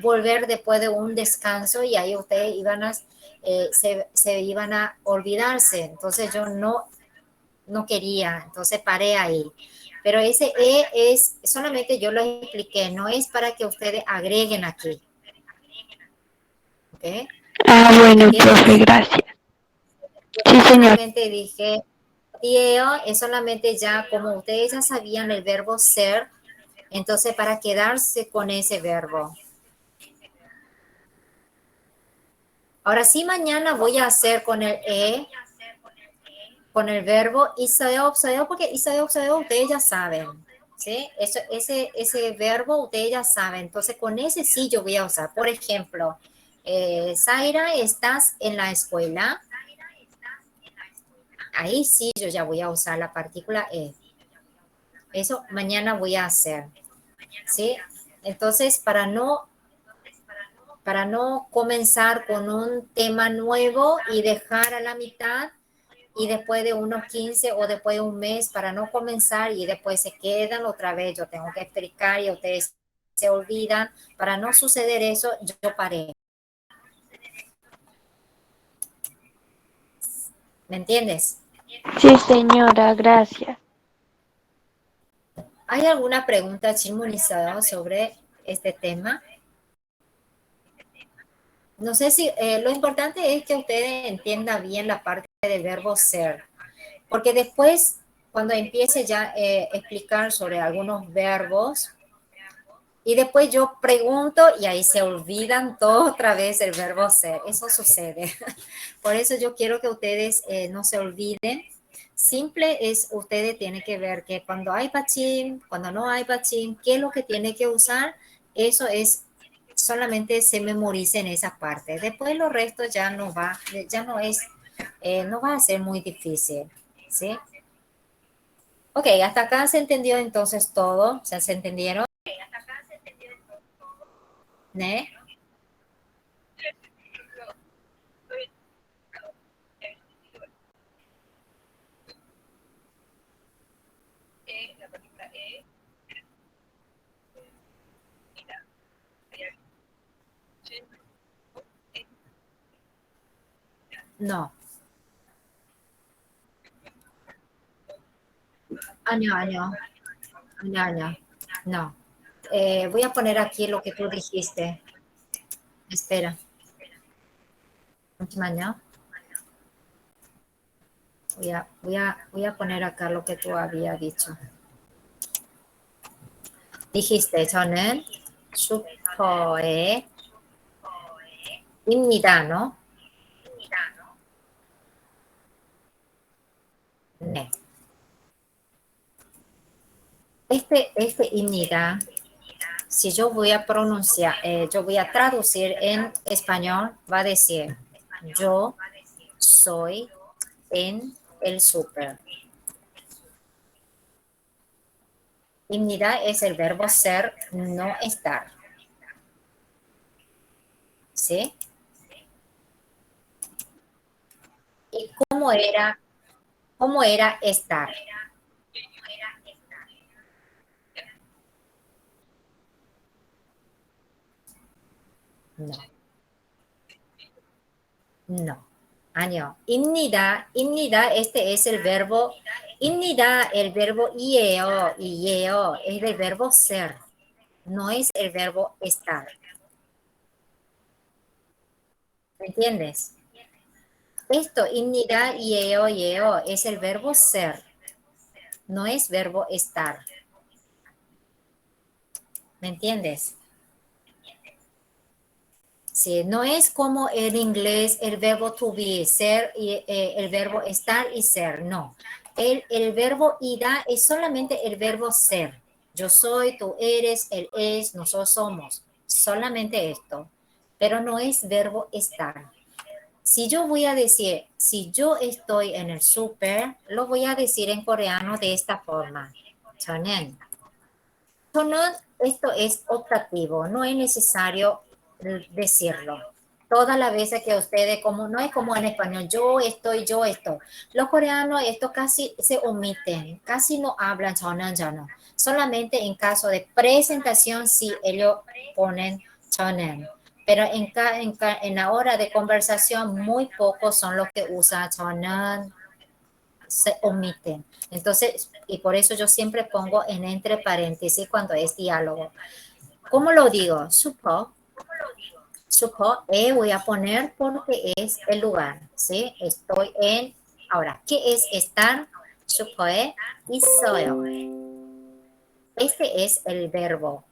volver después de un descanso y ahí ustedes iban a, se iban a olvidarse. Entonces yo no quería, entonces paré ahí. Pero ese E es, solamente yo lo expliqué, no es para que ustedes agreguen aquí. ¿Ok? Ah, bueno, profe, ¿Entiendes? gracias. Yo Sí, señor. solamente dije, Dieo es solamente ya, como ustedes ya sabían el verbo ser, Entonces, para quedarse con ese verbo. Ahora sí, mañana voy a hacer con el con el verbo iseo, porque iseo, ustedes ya saben, ¿sí? Ese verbo ustedes ya saben. Entonces, con ese sí yo voy a usar. Por ejemplo, Zaira, ¿estás en la escuela? Ahí sí yo ya voy a usar la partícula e. Eso mañana voy a hacer, ¿sí? Entonces, para no comenzar con un tema nuevo y dejar a la mitad y después de unos 15 o después de un mes para no comenzar y después se quedan otra vez, yo tengo que explicar y ustedes se olvidan. Para no suceder eso, yo paré. ¿Me entiendes? Sí, señora, gracias. ¿Hay alguna pregunta chismonizada sobre este tema? No sé si lo importante es que ustedes entiendan bien la parte del verbo ser, porque después, cuando empiece ya a explicar sobre algunos verbos, y después yo pregunto y ahí se olvidan todo otra vez el verbo ser. Eso sucede. Por eso yo quiero que ustedes no se olviden. Simple es, ustedes tienen que ver que cuando hay pachín, cuando no hay pachín, qué es lo que tiene que usar. Eso es, solamente se memorice en esa parte. Después lo resto ya no va, ya no es, no va a ser muy difícil. ¿Sí? Ok, hasta acá se entendió entonces todo. ¿Ya se entendieron? ¿Ne? No. Año, año, año, año. No. Voy a poner aquí lo que tú dijiste. Espera. Última año. Voy a poner acá lo que tú habías dicho. dijiste, 저는 슈퍼에 입니다, ¿no? 네. Este 입니다, si yo voy a pronunciar, yo voy a traducir en español, va a decir, yo soy en el súper. Imnida es el verbo ser, no estar. ¿Sí? ¿Y cómo era estar? No, no. Año. Imnida, este es el verbo. Imnida, el verbo ieo, es el verbo ser, no es el verbo estar. ¿Me entiendes? Esto, imnida, ieo, es el verbo ser, no es verbo estar. ¿Me entiendes? Sí, no es como en inglés el verbo to be, ser, y el verbo estar y ser, no. El verbo ida es solamente el verbo ser. Yo soy, tú eres, él es, nosotros somos. Solamente esto. Pero no es verbo estar. Si yo voy a decir, si yo estoy en el súper, lo voy a decir en coreano de esta forma. 저는. Esto es optativo, no es necesario decirlo. Todas las veces que ustedes, como no es como en español, yo estoy, yo estoy. Los coreanos esto casi se omiten, casi no hablan 저는. Solamente en caso de presentación sí ellos ponen 저는. Pero en la hora de conversación muy pocos son los que usan 저는, se omiten. Entonces, y por eso yo siempre pongo en entre paréntesis cuando es diálogo. ¿Cómo lo digo? Voy a poner porque es el lugar, ¿sí? Estoy en, ahora, ¿qué es estar? 슈퍼에 있어요. Este es el verbo.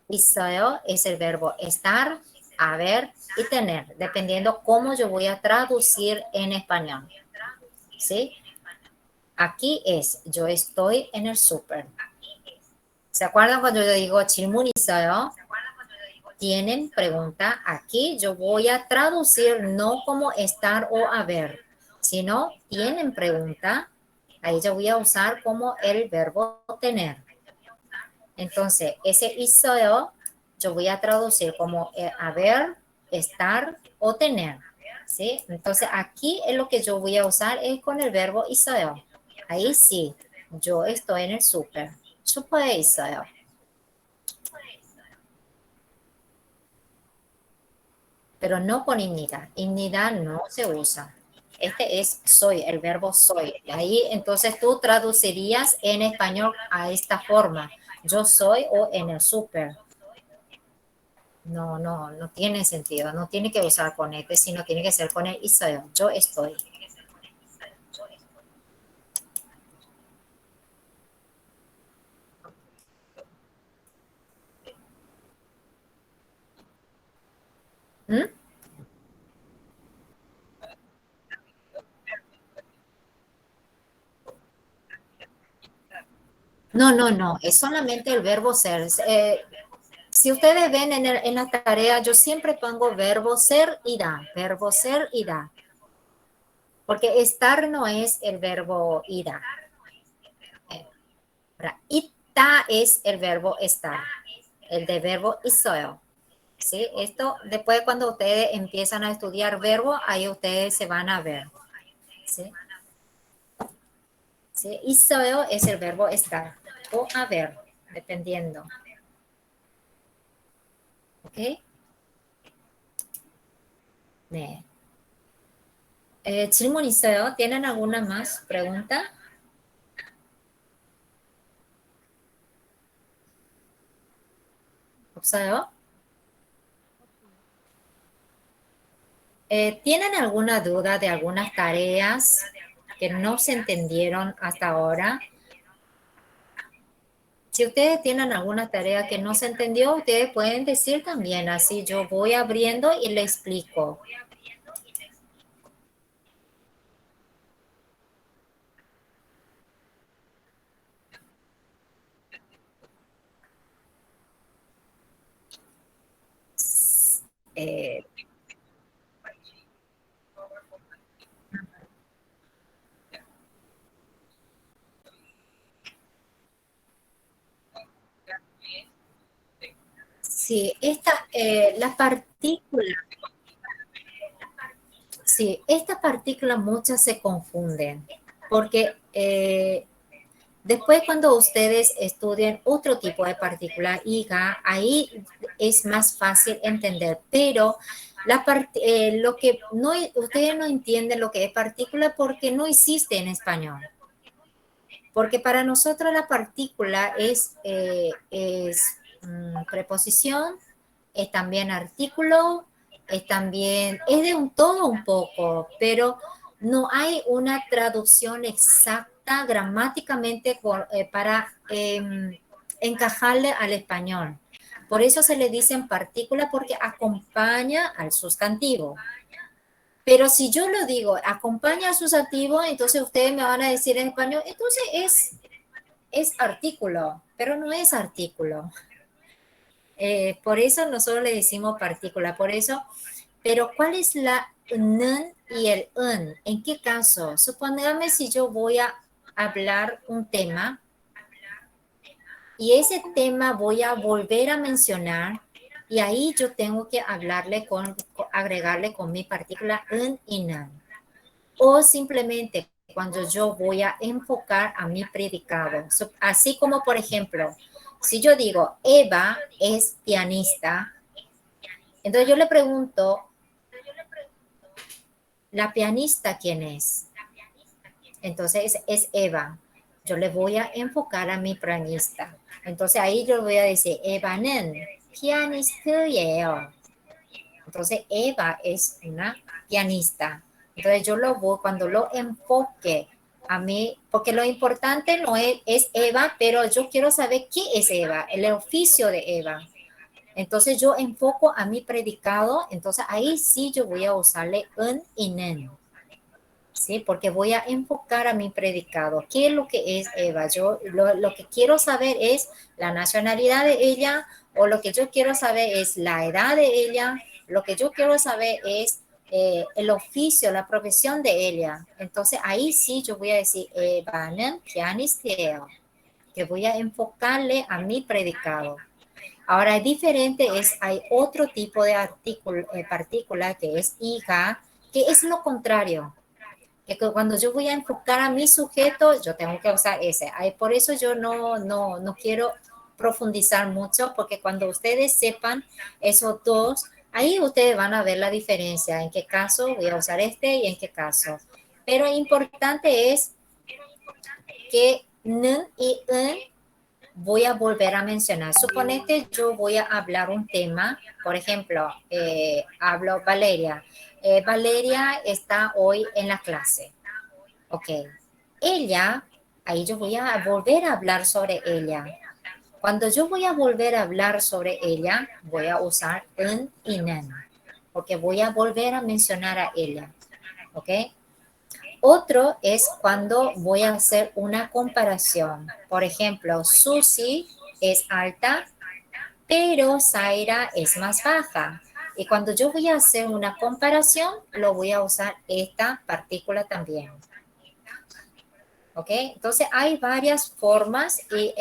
있어요 es el verbo estar, haber y tener, dependiendo cómo yo voy a traducir en español. ¿Sí? Aquí es, yo estoy en el súper. ¿Se acuerdan cuando yo digo 질문 있어요? Tienen pregunta. Aquí yo voy a traducir no como estar o haber, sino tienen pregunta. Ahí yo voy a usar como el verbo tener. Entonces, ese 있어요 yo voy a traducir como haber, estar o tener. ¿Sí? Entonces, aquí es lo que yo voy a usar es con el verbo 있어요. Ahí sí, yo estoy en el súper. 슈퍼에 있어요. Pero no con 입니다. 입니다 no se usa. Este es soy, el verbo soy. Ahí entonces tú traducirías en español a esta forma. Yo soy o en el súper. No tiene sentido. No tiene que usar con este, sino tiene que ser con el 있어요. Yo estoy. ¿Mm? No, es solamente el verbo ser. Si ustedes ven en la tarea, yo siempre pongo verbo ser y da, verbo ser y da, porque estar no es el verbo ida. Ita es el verbo estar, el de verbo 있어요. ¿Sí? Esto después cuando ustedes empiezan a estudiar verbo, ahí ustedes se van a ver. ¿Sí? ¿Sí? 있어요 es el verbo estar o haber, dependiendo. ¿Ok? 네. 질문 있어요? ¿Tienen alguna más pregunta? ¿없어요? ¿Tienen alguna duda de algunas tareas que no se entendieron hasta ahora? Si ustedes tienen alguna tarea que no se entendió, ustedes pueden decir también, así yo voy abriendo y le explico. Eh, sí, las partículas, sí, estas partículas muchas se confunden, porque después cuando ustedes estudien otro tipo de partícula, IGA, ahí es más fácil entender, pero lo que no, ustedes no entienden lo que es partícula porque no existe en español. Porque para nosotros la partícula es preposición, es también artículo, es también, es de un todo un poco, pero no hay una traducción exacta gramáticamente para encajarle al español. Por eso se le dicen partícula porque acompaña al sustantivo. Pero si yo lo digo, acompaña al sustantivo, entonces ustedes me van a decir en español, entonces es artículo, pero no es artículo. Por eso nosotros le decimos partícula, por eso, pero ¿cuál es la n y el n? ¿En qué caso? Supóngame si yo voy a hablar un tema y ese tema voy a volver a mencionar y ahí yo tengo que agregarle con mi partícula n y nan. O simplemente cuando yo voy a enfocar a mi predicado. Así como, por ejemplo, si yo digo, Eva es pianista, entonces yo le pregunto, ¿la pianista quién es? Entonces es Eva. Yo le voy a enfocar a mi pianista. Entonces ahí yo voy a decir, Eva는 피아니스트예요. Entonces Eva es una pianista. Entonces yo lo voy, cuando lo enfoque A mí, porque lo importante no es Eva, pero yo quiero saber qué es Eva, el oficio de Eva. Entonces yo enfoco a mi predicado, entonces ahí sí yo voy a usarle un y nen, ¿sí? Porque voy a enfocar a mi predicado. ¿Qué es lo que es Eva? Yo lo que quiero saber es la nacionalidad de ella, o lo que yo quiero saber es la edad de ella, lo que yo quiero saber es el oficio, la profesión de ella. Entonces ahí sí yo voy a decir Evanen pianisteo, que voy a enfocarle a mi predicado. Ahora, es diferente, hay otro tipo de partícula que es hija, que es lo contrario. Que cuando yo voy a enfocar a mi sujeto, yo tengo que usar ese. Por eso yo no quiero profundizar mucho, porque cuando ustedes sepan esos dos, ahí ustedes van a ver la diferencia, en qué caso voy a usar este y en qué caso. Pero importante es que n y n voy a volver a mencionar. Suponete yo voy a hablar un tema, por ejemplo, hablo Valeria. Valeria está hoy en la clase. Ok. Ella, ahí yo voy a volver a hablar sobre ella. Cuando yo voy a volver a hablar sobre ella, voy a usar un y nen, porque voy a volver a mencionar a ella. ¿Ok? Otro es cuando voy a hacer una comparación. Por ejemplo, Susi es alta, pero Zaira es más baja. Y cuando yo voy a hacer una comparación, lo voy a usar esta partícula también. ¿Ok? Entonces hay varias formas y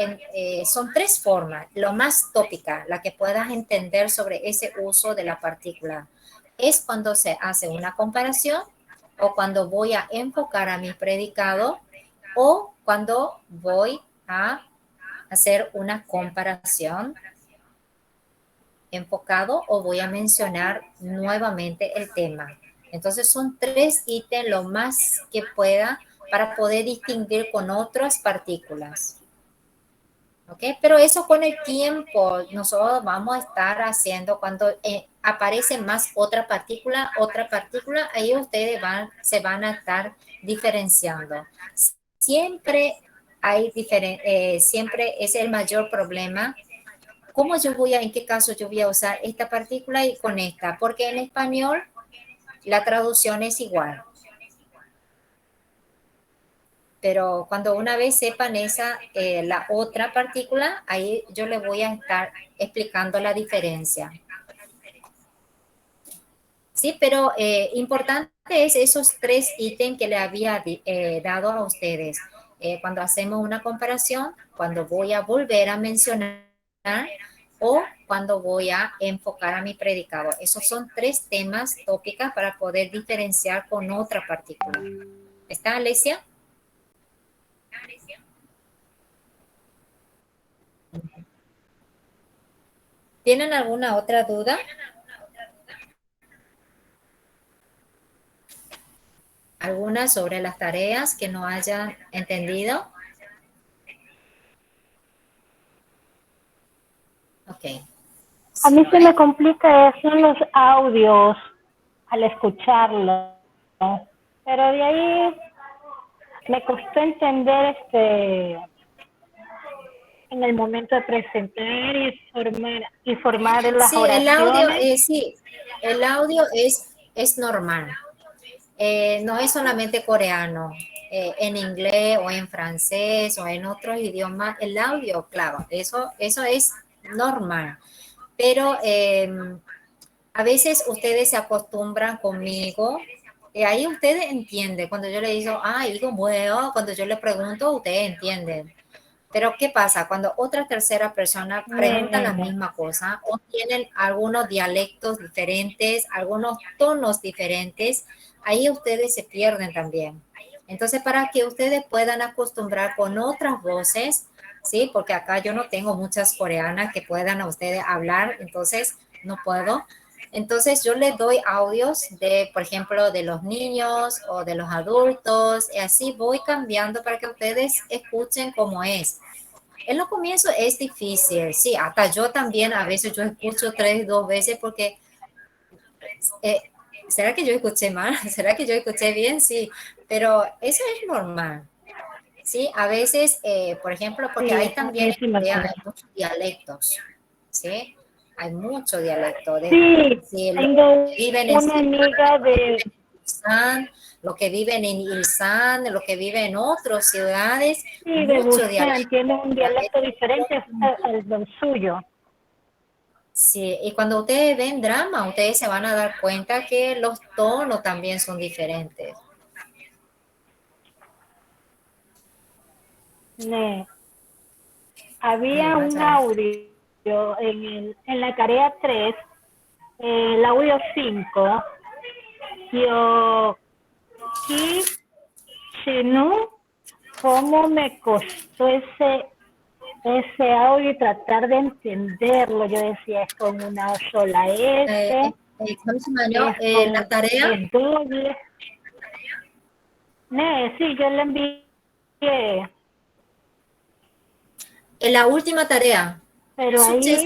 son tres formas. Lo más tópica, la que puedas entender sobre ese uso de la partícula, es cuando se hace una comparación, o cuando voy a enfocar a mi predicado, o cuando voy a hacer una comparación enfocado, o voy a mencionar nuevamente el tema. Entonces son tres ítems lo más que pueda para poder distinguir con otras partículas. ¿Ok? Pero eso con el tiempo nosotros vamos a estar haciendo cuando aparece más otra partícula, ahí ustedes se van a estar diferenciando. Siempre siempre es el mayor problema. ¿Cómo en qué caso yo voy a usar esta partícula y con esta? Porque en español la traducción es igual. Pero cuando una vez sepan la otra partícula, ahí yo les voy a estar explicando la diferencia. Sí, pero importante es esos tres ítems que le había dado a ustedes. Cuando hacemos una comparación, cuando voy a volver a mencionar, o cuando voy a enfocar a mi predicado. Esos son tres temas tópicos para poder diferenciar con otra partícula. ¿Está, Alesia? ¿Tienen alguna otra duda? ¿Alguna sobre las tareas que no hayan entendido? Ok. A mí se Right. me complica eso en los audios al escucharlo, pero de ahí me costó entender en el momento de presentar y formar las Sí, oraciones. El audio es normal. No es solamente coreano, en inglés o en francés o en otros idiomas, el audio, claro, eso es normal. Pero a veces ustedes se acostumbran conmigo, y ahí ustedes entienden. Cuando yo le digo, digo, bueno, cuando yo le pregunto, ustedes entienden. Pero ¿qué pasa? Cuando otra tercera persona pregunta la misma cosa, o tienen algunos dialectos diferentes, algunos tonos diferentes, ahí ustedes se pierden también. Entonces, para que ustedes puedan acostumbrar con otras voces, ¿sí? Porque acá yo no tengo muchas coreanas que puedan a ustedes hablar, entonces no puedo. Entonces yo les doy audios de, por ejemplo, de los niños o de los adultos, y así voy cambiando para que ustedes escuchen cómo es. En los comienzos es difícil, sí, hasta yo también a veces yo escucho dos veces porque, ¿será que yo escuché mal? ¿Será que yo escuché bien? Sí, pero eso es normal. ¿sí? A veces, por ejemplo, porque Sí, hay eso también sí me hay acuerdo. muchos dialectos, ¿sí? Hay mucho dialecto. Sí, Si los tengo que viven en una Silvana, amiga los que de, viven en Ulsan, los que viven en Ilsan, los que viven en otras ciudades, sí, de mucho Busan, dialecto. tiene un dialecto diferente al del suyo. Sí, y cuando ustedes ven drama, ustedes se van a dar cuenta que los tonos también son diferentes. Ne. Ne, Había un vaya. audio en la tarea 3, el audio 5, yo, Shinu, cómo me costó ese audio y tratar de entenderlo. Yo decía, es con una sola S, 잠시만요. es con La tarea, es doble. Sí, yo le envié, la última tarea. pero 숙제 ahí,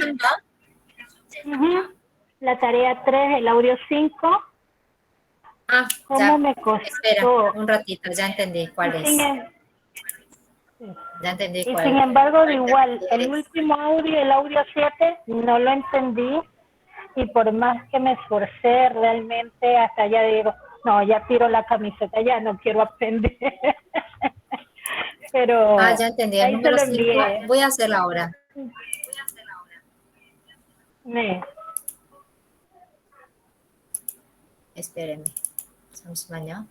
3번. la tarea 3, el audio 5, Ah, cómo ya. me Espera, costó. un ratito, ya entendí Y cuál sin, es. em- Ya entendí y sin cuál embargo, de te igual, el refieres. último audio, el audio 7, no lo entendí. Y por más que me esforcé, realmente hasta ya digo, no, ya tiro la camiseta, ya no quiero aprender. Ah, Pero ya entendí. El ahí se número lo 5. envié. Voy a hacerlo ahora. Me, Espérenme. 잠시만요.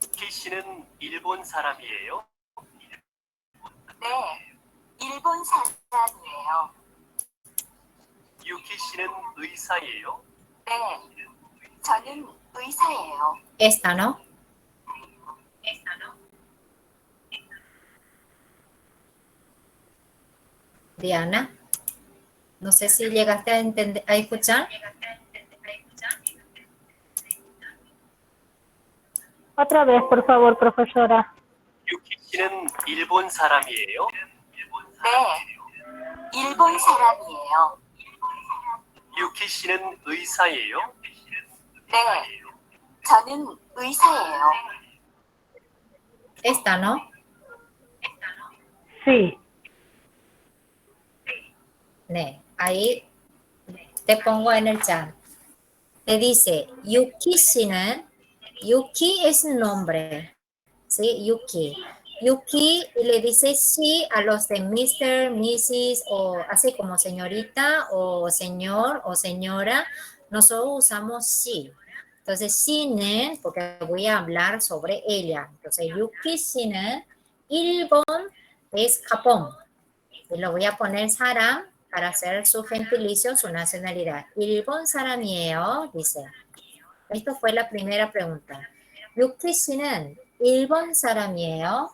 유키 씨는 일본 사람이에요? 네, 일본 사람이에요. 유키 씨는 의사예요? 네, 저는 의사예요. Esta, ¿no? Diana. No sé si llegaste a entender, a escuchar. otra vez, por favor, profesora. 유키 씨는 일본 사람이에요? 네, 일본 사람이에요. 유키 씨는 의사예요? 네, 저는 의사예요. Esta, ¿no? Sí, Ne. Ahí te pongo en el chat. Te dice, Yuki 씨는, Yuki es nombre, ¿sí? Yuki. Yuki le dice sí a los de Mr., Mrs. o así como señorita o señor o señora. Nosotros usamos sí. Entonces, 씨는, porque voy a hablar sobre ella. Entonces, Yuki 씨는 일본 es Japón. Y lo voy a poner 사람 para hacer su gentilicio, su nacionalidad. 일본 사람이에요, dice. Esto fue la primera pregunta. 유키 씨는 일본 사람이에요.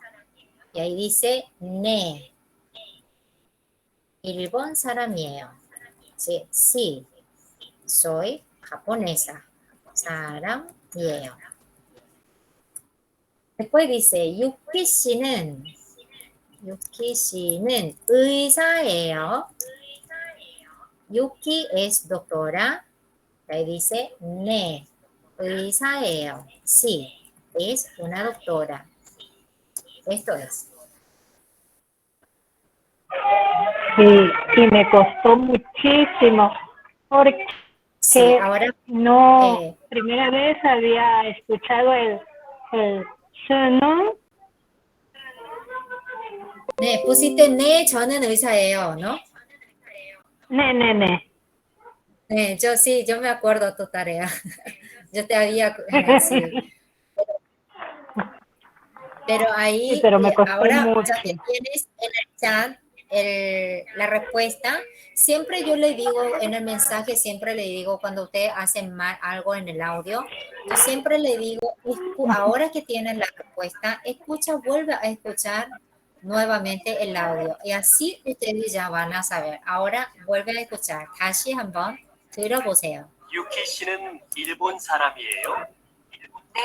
Y ahí dice 네. 일본 사람이에요. Sí, sí, soy japonesa. 사람이에요. Después dice 유키 씨는 의사예요. Yuki es doctora. Ahí dice 네. 의사예요. Sí, es una doctora. Esto es. y me costó muchísimo porque Sí, ahora no, primera vez había escuchado el Shunu. 네, pusiste 네, 저는 의사예요, ¿no? Ne. 네, yo sí, yo me acuerdo tu tarea. Yo te había, sí. Pero Sí, ahí, pero me costó ahora mucho. ya que tienes en el chat la respuesta, siempre yo le digo en el mensaje, siempre le digo cuando usted hace mal algo en el audio, yo siempre le digo, ahora que tienen la respuesta, escucha, vuelve a escuchar nuevamente el audio y así ustedes ya van a saber. Ahora vuelve a escuchar. 다시 한번 들어보세요. 유키 씨는 일본 사람이에요? 네,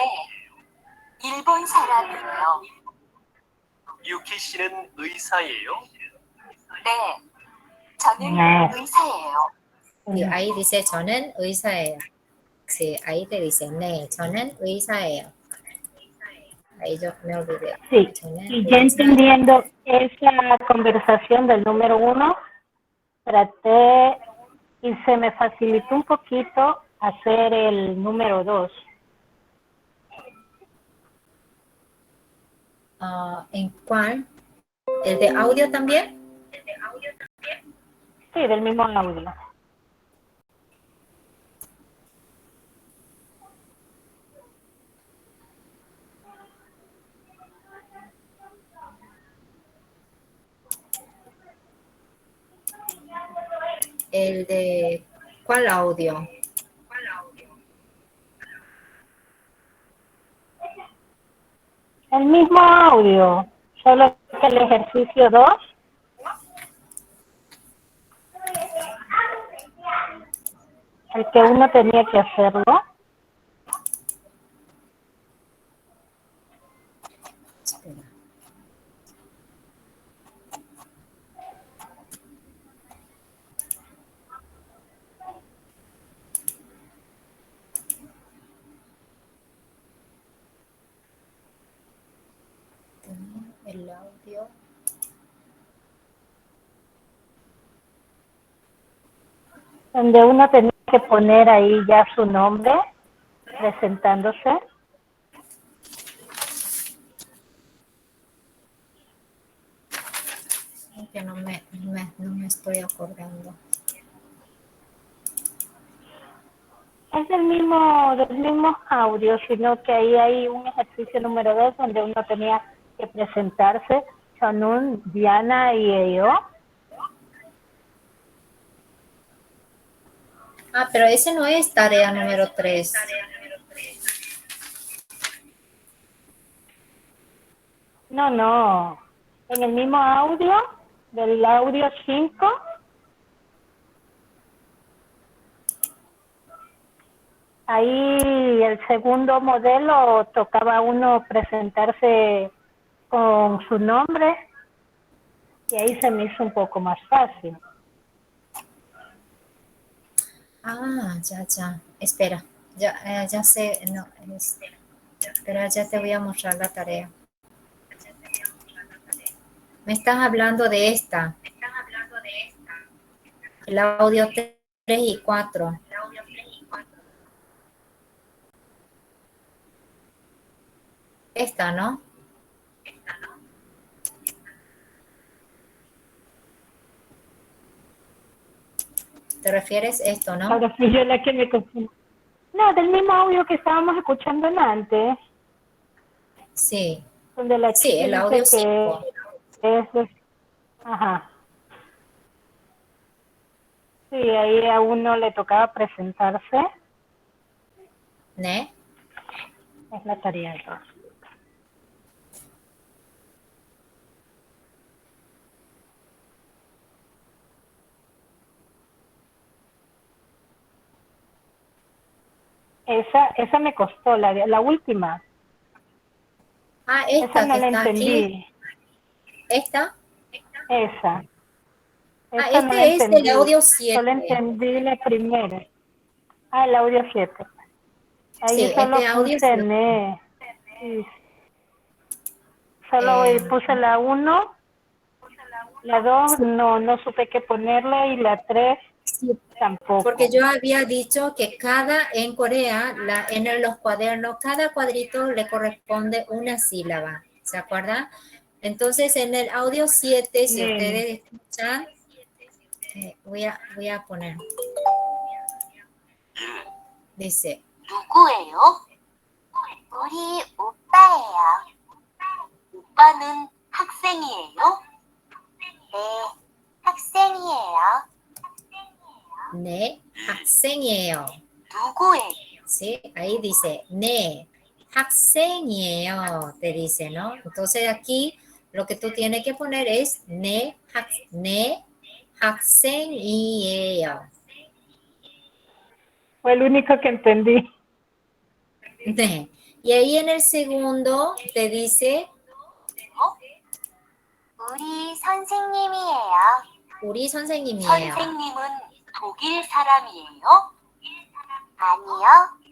일본 사람이에요. 유키 씨는 의사예요? 네, 저는 네. 의사예요. Y ahí dice 저는 의사예요. Sí, ahí te dice 네, 저는 의사예요. Ahí yo me olvidé. Sí, 저는 y ya 의사예요. entendiendo esa conversación del número 1, traté y se me facilitó un poquito hacer el número 2. ¿En cuál? ¿El de audio también? Sí, del mismo audio. ¿El de cuál audio? El mismo audio, solo que el ejercicio 2, el que uno tenía que hacerlo. Espera. El audio. Donde uno tenía que poner ahí ya su nombre, presentándose. Que no me estoy acordando. Es del mismo audio, sino que ahí hay un ejercicio número 2 donde uno tenía que presentarse, Chanun, Diana y yo. Ah, pero ese no es tarea número 3. No. En el mismo audio, del audio 5, ahí el segundo modelo tocaba uno presentarse con su nombre y ahí se me hizo un poco más fácil. Ah, ya. Espera. Ya sé. No, espera, ya te voy a mostrar la tarea. Me estás hablando de esta. El audio 3 y 4. Esta, ¿no? ¿Te refieres a esto, no? Ahora fui yo la que me confundí. No, del mismo audio que estábamos escuchando antes, Sí. donde la Sí, chica el dice audio que 5. es. Ajá. Sí, ahí a uno le tocaba presentarse. ¿Ne? Es la tarea entonces. Esa me costó, la última. Ah, Esa esta no que la está aquí. entendí. ¿Esta? Esa Ah, no la este es el entendí. audio Solo 7. entendí la primera. Ah, el audio 7. Ahí Sí, solo este audio puse 7. NE. Sí. Solo puse la 1, la 2 no supe qué ponerle y la 3 Sí, porque tampoco. yo había dicho que en Corea, en los cuadernos, cada cuadrito le corresponde una sílaba, ¿se acuerdan? Entonces, en el audio 7, si Bien. ustedes escuchan, voy a poner, 1. dice, 누구예요? 우리 오빠예요. 오빠는 학생이에요? 네, 학생이에요. 네, 학생이에요. 누구예요? ¿Sí? Ahí dice, 네, 학생이에요, te dice, ¿no? Entonces aquí lo que tú tienes que poner es 네, 학생이에요. Fue el único que entendí. 네. Y ahí en el segundo te dice, 우리 선생님이에요. 우리 선생님이에요. 선생님은 독일 사람이에요? 아니요.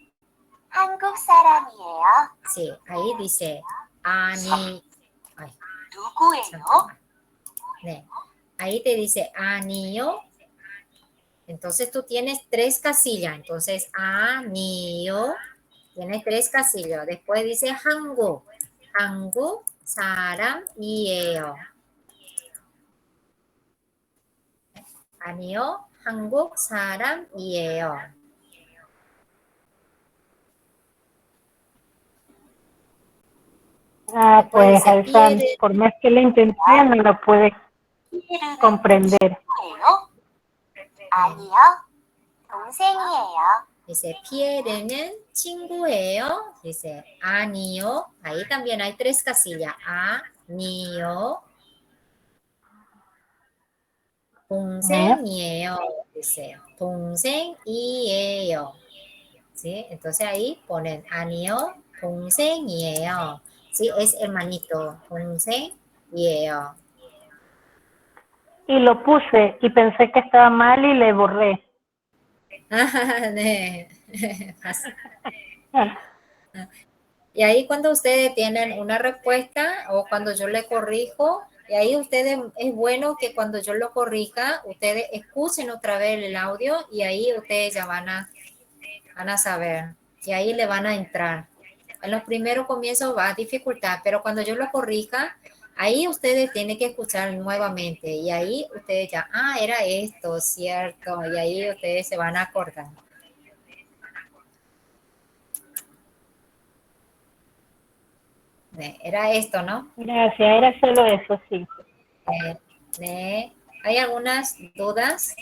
한국 사람이에요. Sí, ahí dice 아니. Ay, 누구예요? 잠깐만. 네. Ahí te dice 아니요. Entonces tú tienes 3 casillas. Entonces 아니요. Tienes 3 casillas. Después dice 한국. 한국 사람이에요. 아니요. 한국 사람이에요. Ah, pues Después dice Alfan, Pierre. por más que lo intenté, no lo pude 피에르는 comprender. 친구예요? 아니요. 동생이에요. Dice, Pierre는 친구예요. Dice, 아니요. Ahí también hay 3 casillas. 아니요. 동생이에요. Dice, 동생이에요. ¿Sí? Entonces ahí ponen 아니요. 동생이에요. Sí, es hermanito. 동생이에요. Y lo puse y pensé que estaba mal y le borré. 네. Y ahí cuando ustedes tienen una respuesta o cuando yo le corrijo, y ahí ustedes, es bueno que cuando yo lo corrija, ustedes escuchen otra vez el audio y ahí ustedes ya van a saber y ahí le van a entrar. En los primeros comienzos va a dificultar, pero cuando yo lo corrija, ahí ustedes tienen que escuchar nuevamente y ahí ustedes ya, era esto, cierto, y ahí ustedes se van a acordar. Era esto, ¿no? Gracias, era solo eso, sí. ¿Hay algunas dudas?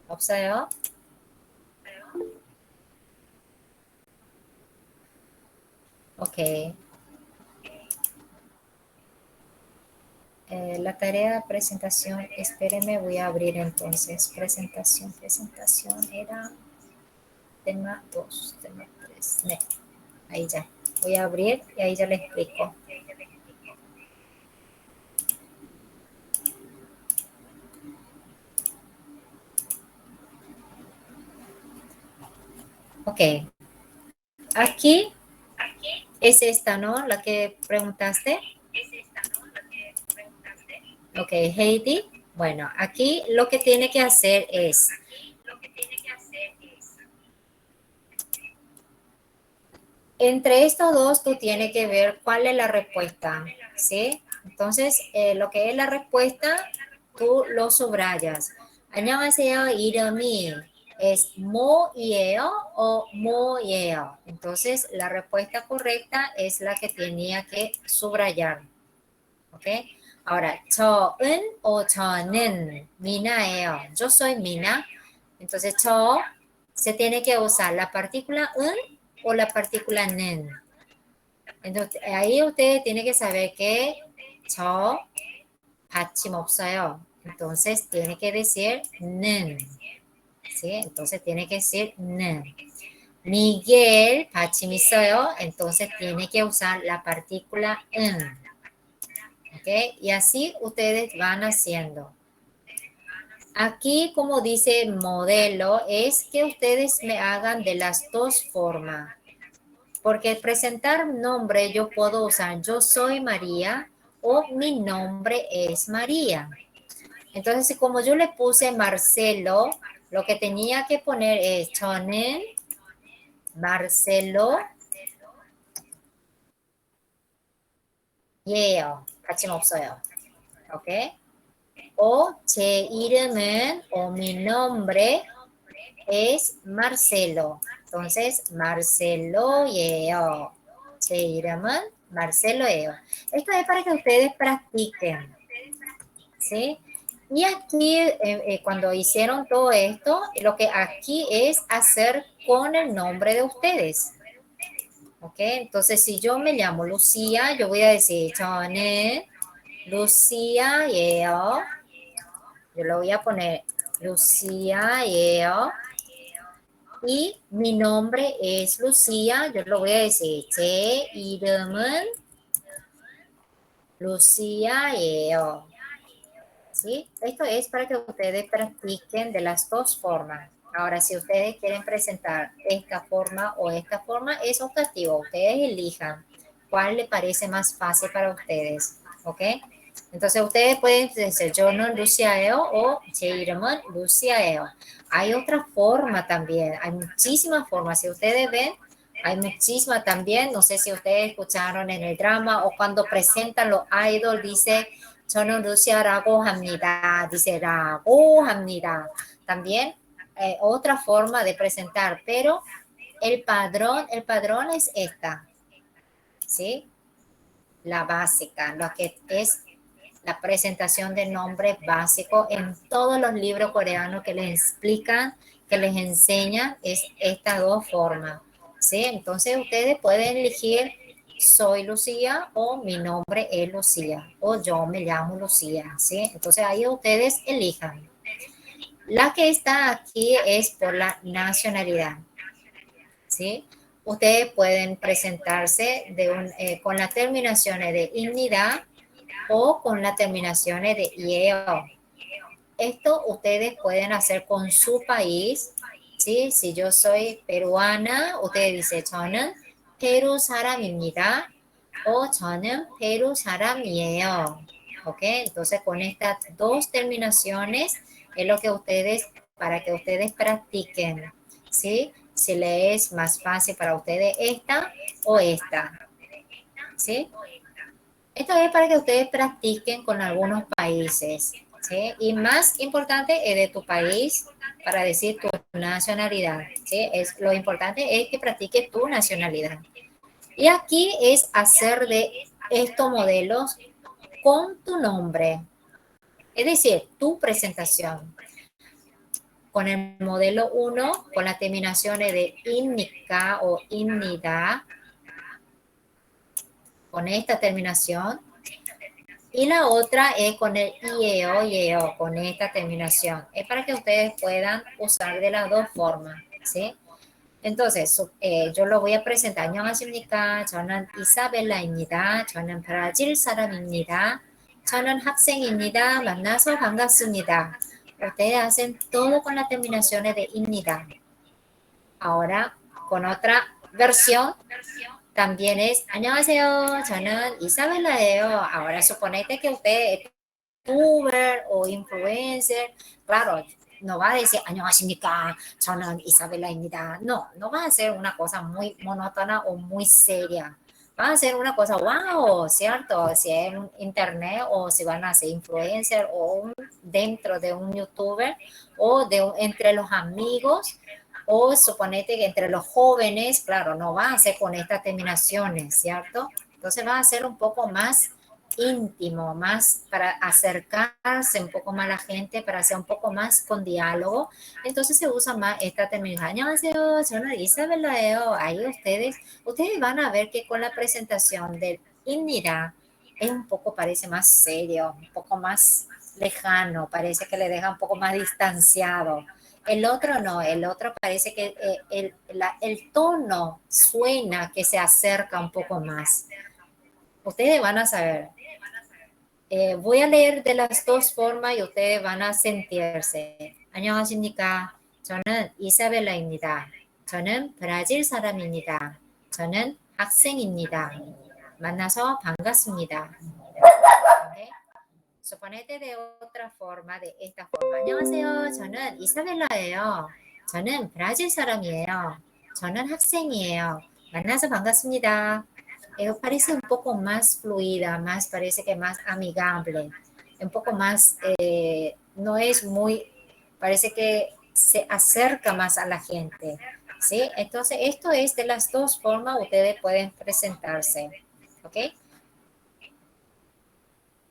없어요? Ok. La tarea de presentación, espérenme, voy a abrir entonces. Presentación era tema 2, tema 3. Ahí ya. Voy a abrir y ahí ya les explico. Ok. Aquí es esta, ¿no? La que preguntaste. Ok, Heidi. Bueno, aquí lo que tiene que hacer es entre estos dos tú tienes que ver cuál es la respuesta, ¿sí? Entonces, lo que es la respuesta, tú lo subrayas. 안녕하세요, 이름이 es 뭐예요 o 뭐예요. Entonces, la respuesta correcta es la que tenía que subrayar. ¿Ok? Ahora, 저은 o 저는 미나예요. Yo soy Mina. Entonces, 저 se tiene que usar la partícula un o la partícula 는. Entonces, ahí usted tiene que saber que 저 받침 없어요. Entonces, tiene que decir 는. ¿Sí? Entonces, tiene que decir 는. Miguel 받침 있어요. Entonces, tiene que usar la partícula 은. ¿Ok? Y así ustedes van haciendo. Aquí, como dice modelo, es que ustedes me hagan de las dos formas. Porque presentar nombre yo puedo usar yo soy María o mi nombre es María. Entonces, como yo le puse Marcelo, lo que tenía que poner es 저는 Marcelo 예요. 받침 없어요. ¿Ok? O 제 이름은 o mi nombre es Marcelo. Entonces, Marcelo예요. 제 이름은 Marcelo예요. Esto es para que ustedes practiquen. ¿Sí? Y aquí, cuando hicieron todo esto, lo que aquí es hacer con el nombre de ustedes. ¿Ok? Entonces, si yo me llamo Lucía, yo voy a decir 저는 Lucía예요. Yo lo voy a poner Lucía예요. Y mi nombre es Lucía. Yo lo voy a decir 제 이름은 루시아예요. ¿Sí? Esto es para que ustedes practiquen de las dos formas. Ahora, si ustedes quieren presentar esta forma o esta forma, es optativo. Ustedes elijan cuál les parece más fácil para ustedes. ¿Ok? Entonces, ustedes pueden decir, 저는 루시아예요 o 제 이름은 루시아예요. Hay otra forma también. Hay muchísimas formas. Si ustedes ven, hay muchísimas también. No sé si ustedes escucharon en el drama o cuando presentan los idols, dice 저는 루시아라고 합니다. Dice 라고 합니다. También otra forma de presentar, pero el padrón es esta, ¿sí? La básica, lo que es la presentación de nombre básico en todos los libros coreanos que les explican, que les enseñan, es estas dos formas, ¿sí? Entonces ustedes pueden elegir soy Lucía o mi nombre es Lucía o yo me llamo Lucía, ¿sí? Entonces ahí ustedes elijan. La que está aquí es por la nacionalidad, ¿sí? Ustedes pueden presentarse con las terminaciones de ignidad o con las terminaciones de ieo. Esto ustedes pueden hacer con su país, ¿sí? Si yo soy peruana, ustedes dicen 저는 페루 사람입니다 o 저는 페루 사람이에요. ¿Ok? Entonces con estas dos terminaciones es lo que ustedes, para que ustedes practiquen, ¿sí? Si le es más fácil para ustedes esta o esta, ¿sí? Esto es para que ustedes practiquen con algunos países, ¿sí? Y más importante es de tu país para decir tu nacionalidad, ¿sí? Lo importante es que practiques tu nacionalidad. Y aquí es hacer de estos modelos con tu nombre, es decir, tu presentación. Con el modelo 1, con las terminaciones de INNICA o INNIDA, con esta terminación. Y la otra es con el IEO, con esta terminación. Es para que ustedes puedan usar de las dos formas, ¿sí? Entonces, yo lo voy a presentar. 안녕하십니까? 저는 이사벨라입니다. 저는 브라질 사람입니다. 저는 학생입니다. 만나서 반갑습니다. Ustedes hacen todo con las terminaciones de 입니다. Ahora, con otra versión, también es 안녕하세요. 저는 이사벨라예요. Ahora, suponete que usted es youtuber o influencer. Claro, no va a decir 안녕하십니까. 저는 이사벨라입니다. No, no va a ser una cosa muy monótona o muy seria. Va a ser una cosa, wow, ¿cierto? Si es en internet o si van a ser influencer o dentro de un youtuber o entre los amigos. O suponete que entre los jóvenes, claro, no va a ser con estas terminaciones, ¿cierto? Entonces va a ser un poco más íntimo, más para acercarse un poco más a la gente, para hacer un poco más con diálogo. Entonces se usa más esta terminación. 안녕하세요, 저는 이사벨라예요. Ahí ustedes van a ver que con la presentación del INNIDA es un poco, parece más serio, un poco más lejano, parece que le deja un poco más distanciado. El otro no, el otro parece que el tono suena que se acerca un poco más. Ustedes van a saber. Voy a leer de las dos formas y ustedes van a sentirse. 안녕하십니까? 저는 이사벨라입니다. 저는 브라질 사람입니다. 저는 학생입니다. 만나서 반갑습니다. Okay? Suponete de otra forma, de esta forma. 안녕하세요. 저는 이사벨라예요. 저는 브라질 사람이에요. 저는 학생이에요. 만나서 반갑습니다. Parece un poco más fluida, más parece que más amigable, un poco más, no es muy, parece que se acerca más a la gente, ¿sí? Entonces, esto es de las dos formas, ustedes pueden presentarse, ¿ok?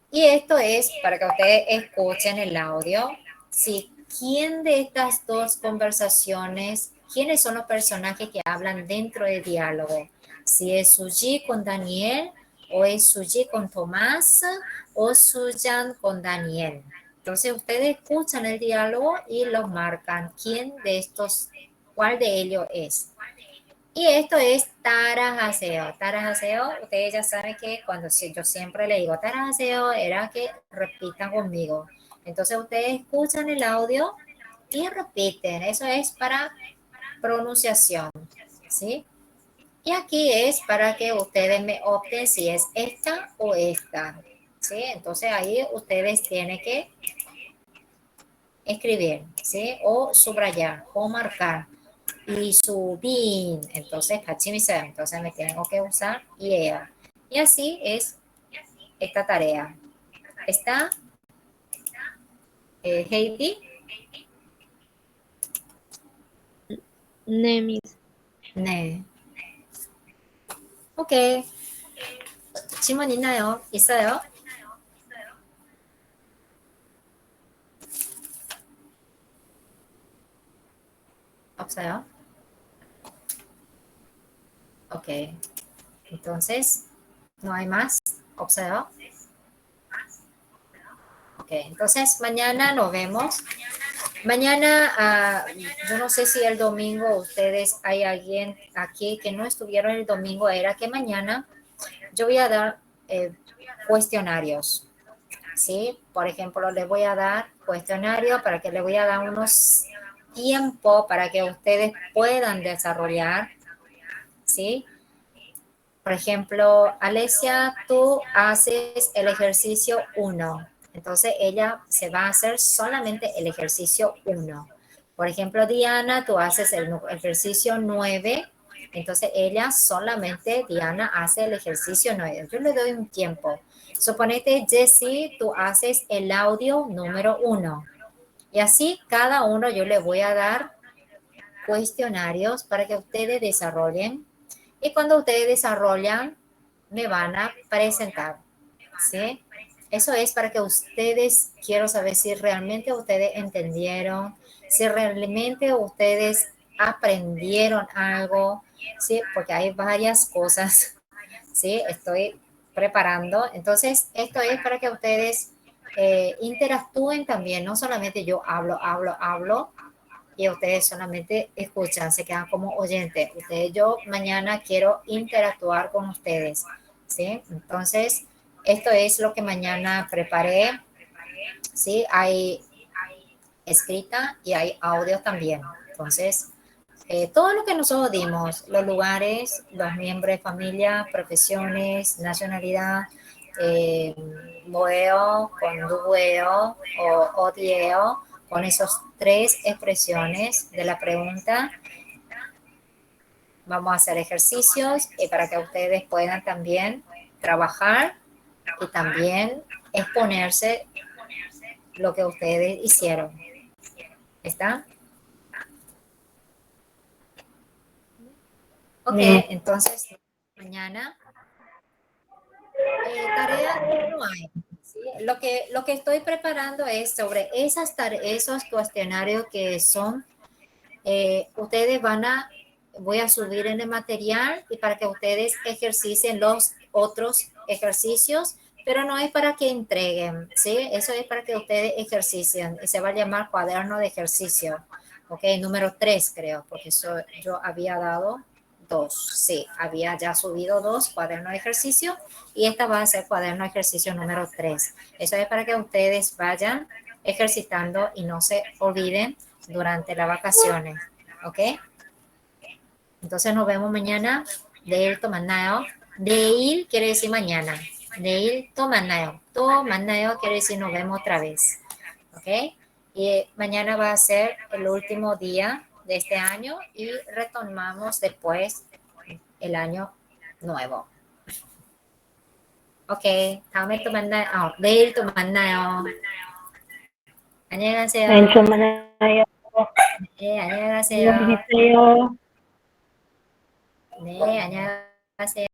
Y esto es para que ustedes escuchen el audio. Si quién de estas dos conversaciones, quiénes son los personajes que hablan dentro del diálogo. Si es Suji con Daniel, o es Suji con Tomás, o Sujan con Daniel. Entonces ustedes escuchan el diálogo y lo marcan. ¿Quién de estos, cuál de ellos es? Y esto es tarahaseo. Tarahaseo, ustedes ya saben que cuando yo siempre le digo tarahaseo, era que repitan conmigo. Entonces ustedes escuchan el audio y repiten. Eso es para pronunciación, ¿sí? Y aquí es para que ustedes me opten si es esta o esta, ¿sí? Entonces ahí ustedes tienen que escribir, ¿sí? O subrayar o marcar. Y subir, entonces Hachimisa, entonces me tengo que usar yeah. Y así es esta tarea. ¿Está Heidi? Nemis. 네. 오케이. 질문 있나요? 있어요? 없어요? Ok. Entonces, ¿no hay más? ¿없어요? Ok, entonces mañana nos vemos. Mañana, yo no sé si el domingo ustedes hay alguien aquí que no estuvieron el domingo, era que mañana yo voy a dar cuestionarios, ¿sí? Por ejemplo, les voy a dar cuestionarios para que les voy a dar unos tiempo para que ustedes puedan desarrollar, ¿sí? Por ejemplo, Alesia, tú haces el ejercicio 1. Entonces, ella se va a hacer solamente el ejercicio 1. Por ejemplo, Diana, tú haces el ejercicio 9. Entonces, ella solamente, Diana, hace el ejercicio 9. Yo le doy un tiempo. Suponete, Jessie, tú haces el audio número 1. Y así, cada uno yo le voy a dar cuestionarios para que ustedes desarrollen. Y cuando ustedes desarrollan, me van a presentar, ¿sí? Eso es para que ustedes, quiero saber si realmente ustedes entendieron, si realmente ustedes aprendieron algo, ¿sí? Porque hay varias cosas, ¿sí? Estoy preparando. Entonces, esto es para que ustedes interactúen también, no solamente yo hablo, y ustedes solamente escuchan, se quedan como oyentes. Ustedes, yo mañana quiero interactuar con ustedes, ¿sí? Entonces, esto es lo que mañana preparé, ¿sí? Hay escrita y hay audio también. Entonces, todo lo que nosotros dimos, los lugares, los miembros de familia, profesiones, nacionalidad, eh, boeo, condugueo o odieo, con esas tres expresiones de la pregunta, vamos a hacer ejercicios para que ustedes puedan también trabajar y también exponerse lo que ustedes hicieron. ¿Está? Ok, entonces mañana tarea no hay. ¿Sí? Lo que estoy preparando es sobre esos cuestionarios que son, ustedes voy a subir en el material y para que ustedes ejerciten los otros ejercicios, pero no es para que entreguen, ¿sí? Eso es para que ustedes ejerciten y se va a llamar cuaderno de ejercicio. Ok, número 3 creo, porque eso yo había dado 2, sí, había ya subido 2 cuadernos de ejercicio y esta va a ser cuaderno de ejercicio número 3. Eso es para que ustedes vayan ejercitando y no se olviden durante las vacaciones, ¿ok? Entonces nos vemos mañana. 내일 또 만나요. 내일 quiere decir mañana. 내일 또 만나요. 또 만나요 quiere decir nos vemos otra vez, ¿ok? Y mañana va a ser el último día de este año y retomamos después el año nuevo. 오케이, 다음에 또 만나요. 내일 또 만나요. 안녕히 가세요. 만나요. 네, 안녕히 가세요. 안녕히 계세요. 네, 안녕히 가세요.